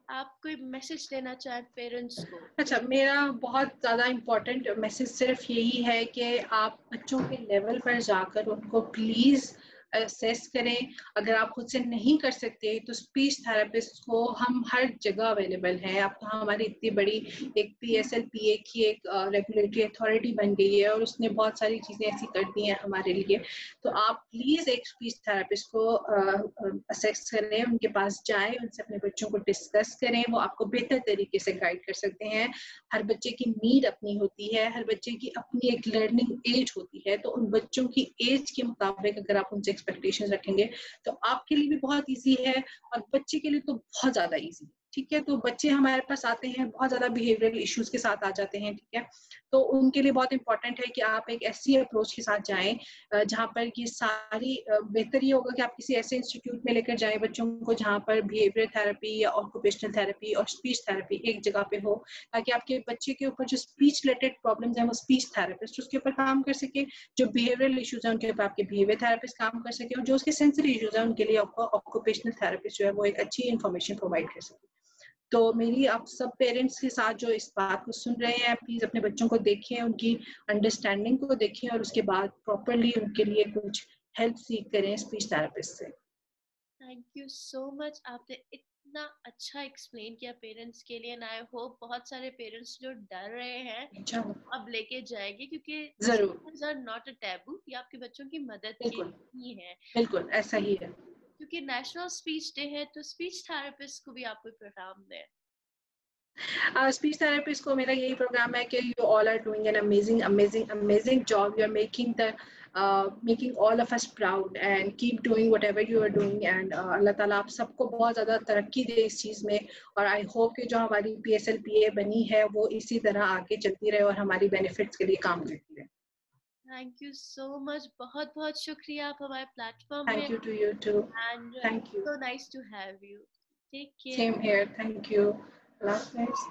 आप कोई मैसेज देना चाहें पेरेंट्स को? अच्छा, मेरा बहुत ज़्यादा इम्पोर्टेंट मैसेज सिर्फ यही है कि आप बच्चों के लेवल पर जाकर उनको प्लीज़ असेस करें। अगर आप खुद से नहीं कर सकते तो स्पीच थेरेपिस्ट को हम हर जगह अवेलेबल हैं। अब तो हमारी इतनी बड़ी एक PSLPA की एक रेगुलेटरी अथॉरिटी बन गई है और उसने बहुत सारी चीज़ें ऐसी कर दी हैं हमारे लिए। तो आप प्लीज़ एक स्पीच थेरेपिस्ट को असेस करें, उनके पास जाएँ, उनसे अपने बच्चों को डिस्कस करें, वो आपको बेहतर तरीके से गाइड कर सकते हैं। हर बच्चे की नीड अपनी होती है, हर बच्चे की अपनी एक लर्निंग एज होती है, तो उन बच्चों की एज के मुताबिक अगर आप उनसे एक्सपेक्टेशंस रखेंगे तो आपके लिए भी बहुत ईजी है और बच्चे के लिए तो बहुत ज्यादा ईजी, ठीक है। तो बच्चे हमारे पास आते हैं बहुत ज्यादा बिहेवियरल इश्यूज के साथ आ जाते हैं, ठीक है। तो उनके लिए बहुत इंपॉर्टेंट है कि आप एक ऐसी अप्रोच के साथ जाएं जहाँ पर ये सारी बेहतर ये होगा कि आप किसी ऐसे इंस्टीट्यूट में लेकर जाएं बच्चों को जहाँ पर बिहेवियर थेरेपी या ऑक्यूपेशनल थेरेपी और स्पीच थेरेपी एक जगह पे हो, ताकि आपके बच्चे के ऊपर जो स्पीच रिलेटेड प्रॉब्लम्स हैं वो स्पीच थेरेपिस्ट उसके ऊपर काम कर सके, जो बिहेवियरल इश्यूज हैं उनके ऊपर आपके बिहेवियर थेरेपिस्ट काम कर सके, और जो उसके सेंसरी इश्यूज हैं उनके लिए आपको ऑक्यूपेशनल थेरेपिस्ट जो है वो एक अच्छी इन्फॉर्मेशन प्रोवाइड कर सके। तो मेरी आप सब पेरेंट्स के साथ जो इस बात को सुन रहे हैं, प्लीज अपने बच्चों को देखें, उनकी अंडरस्टैंडिंग को देखें और उसके बाद प्रॉपरली उनके लिए कुछ हेल्प सीख करें स्पीच थेरेपिस्ट से। थैंक यू सो मच, आपने इतना अच्छा एक्सप्लेन किया पेरेंट्स के लिए, एंड आई होप बहुत सारे पेरेंट्स जो डर रहे हैं अब लेके जाएंगे, क्योंकि जरूर, आर नॉट अ टैबू, ये आपके बच्चों की मदद के बिल्कुल ही है। बिल्कुल ऐसा ही है। क्योंकि नेशनल स्पीच डे है तो स्पीच थेरेपिस्ट को भी आप कोई प्रोग्राम दें। स्पीच थेरेपिस्ट को मेरा यही प्रोग्राम है कि you all are doing an amazing amazing amazing job, you are making the making all of us proud and keep doing whatever you are doing, and Allah Taala आप सबको बहुत ज़्यादा तरक्की दे इस चीज़ में, और आई होप कि जो हमारी PSLPA बनी है वो इसी तरह आगे चलती रहे और हमारी बेनिफिट्स के लिए काम करती रहे। थैंक यू सो मच, बहुत बहुत शुक्रिया आप हमारे प्लेटफॉर्म में, thank you to you too. And thank you. So nice to have you. Take care. Same here, thank you. Allah हाफिज़।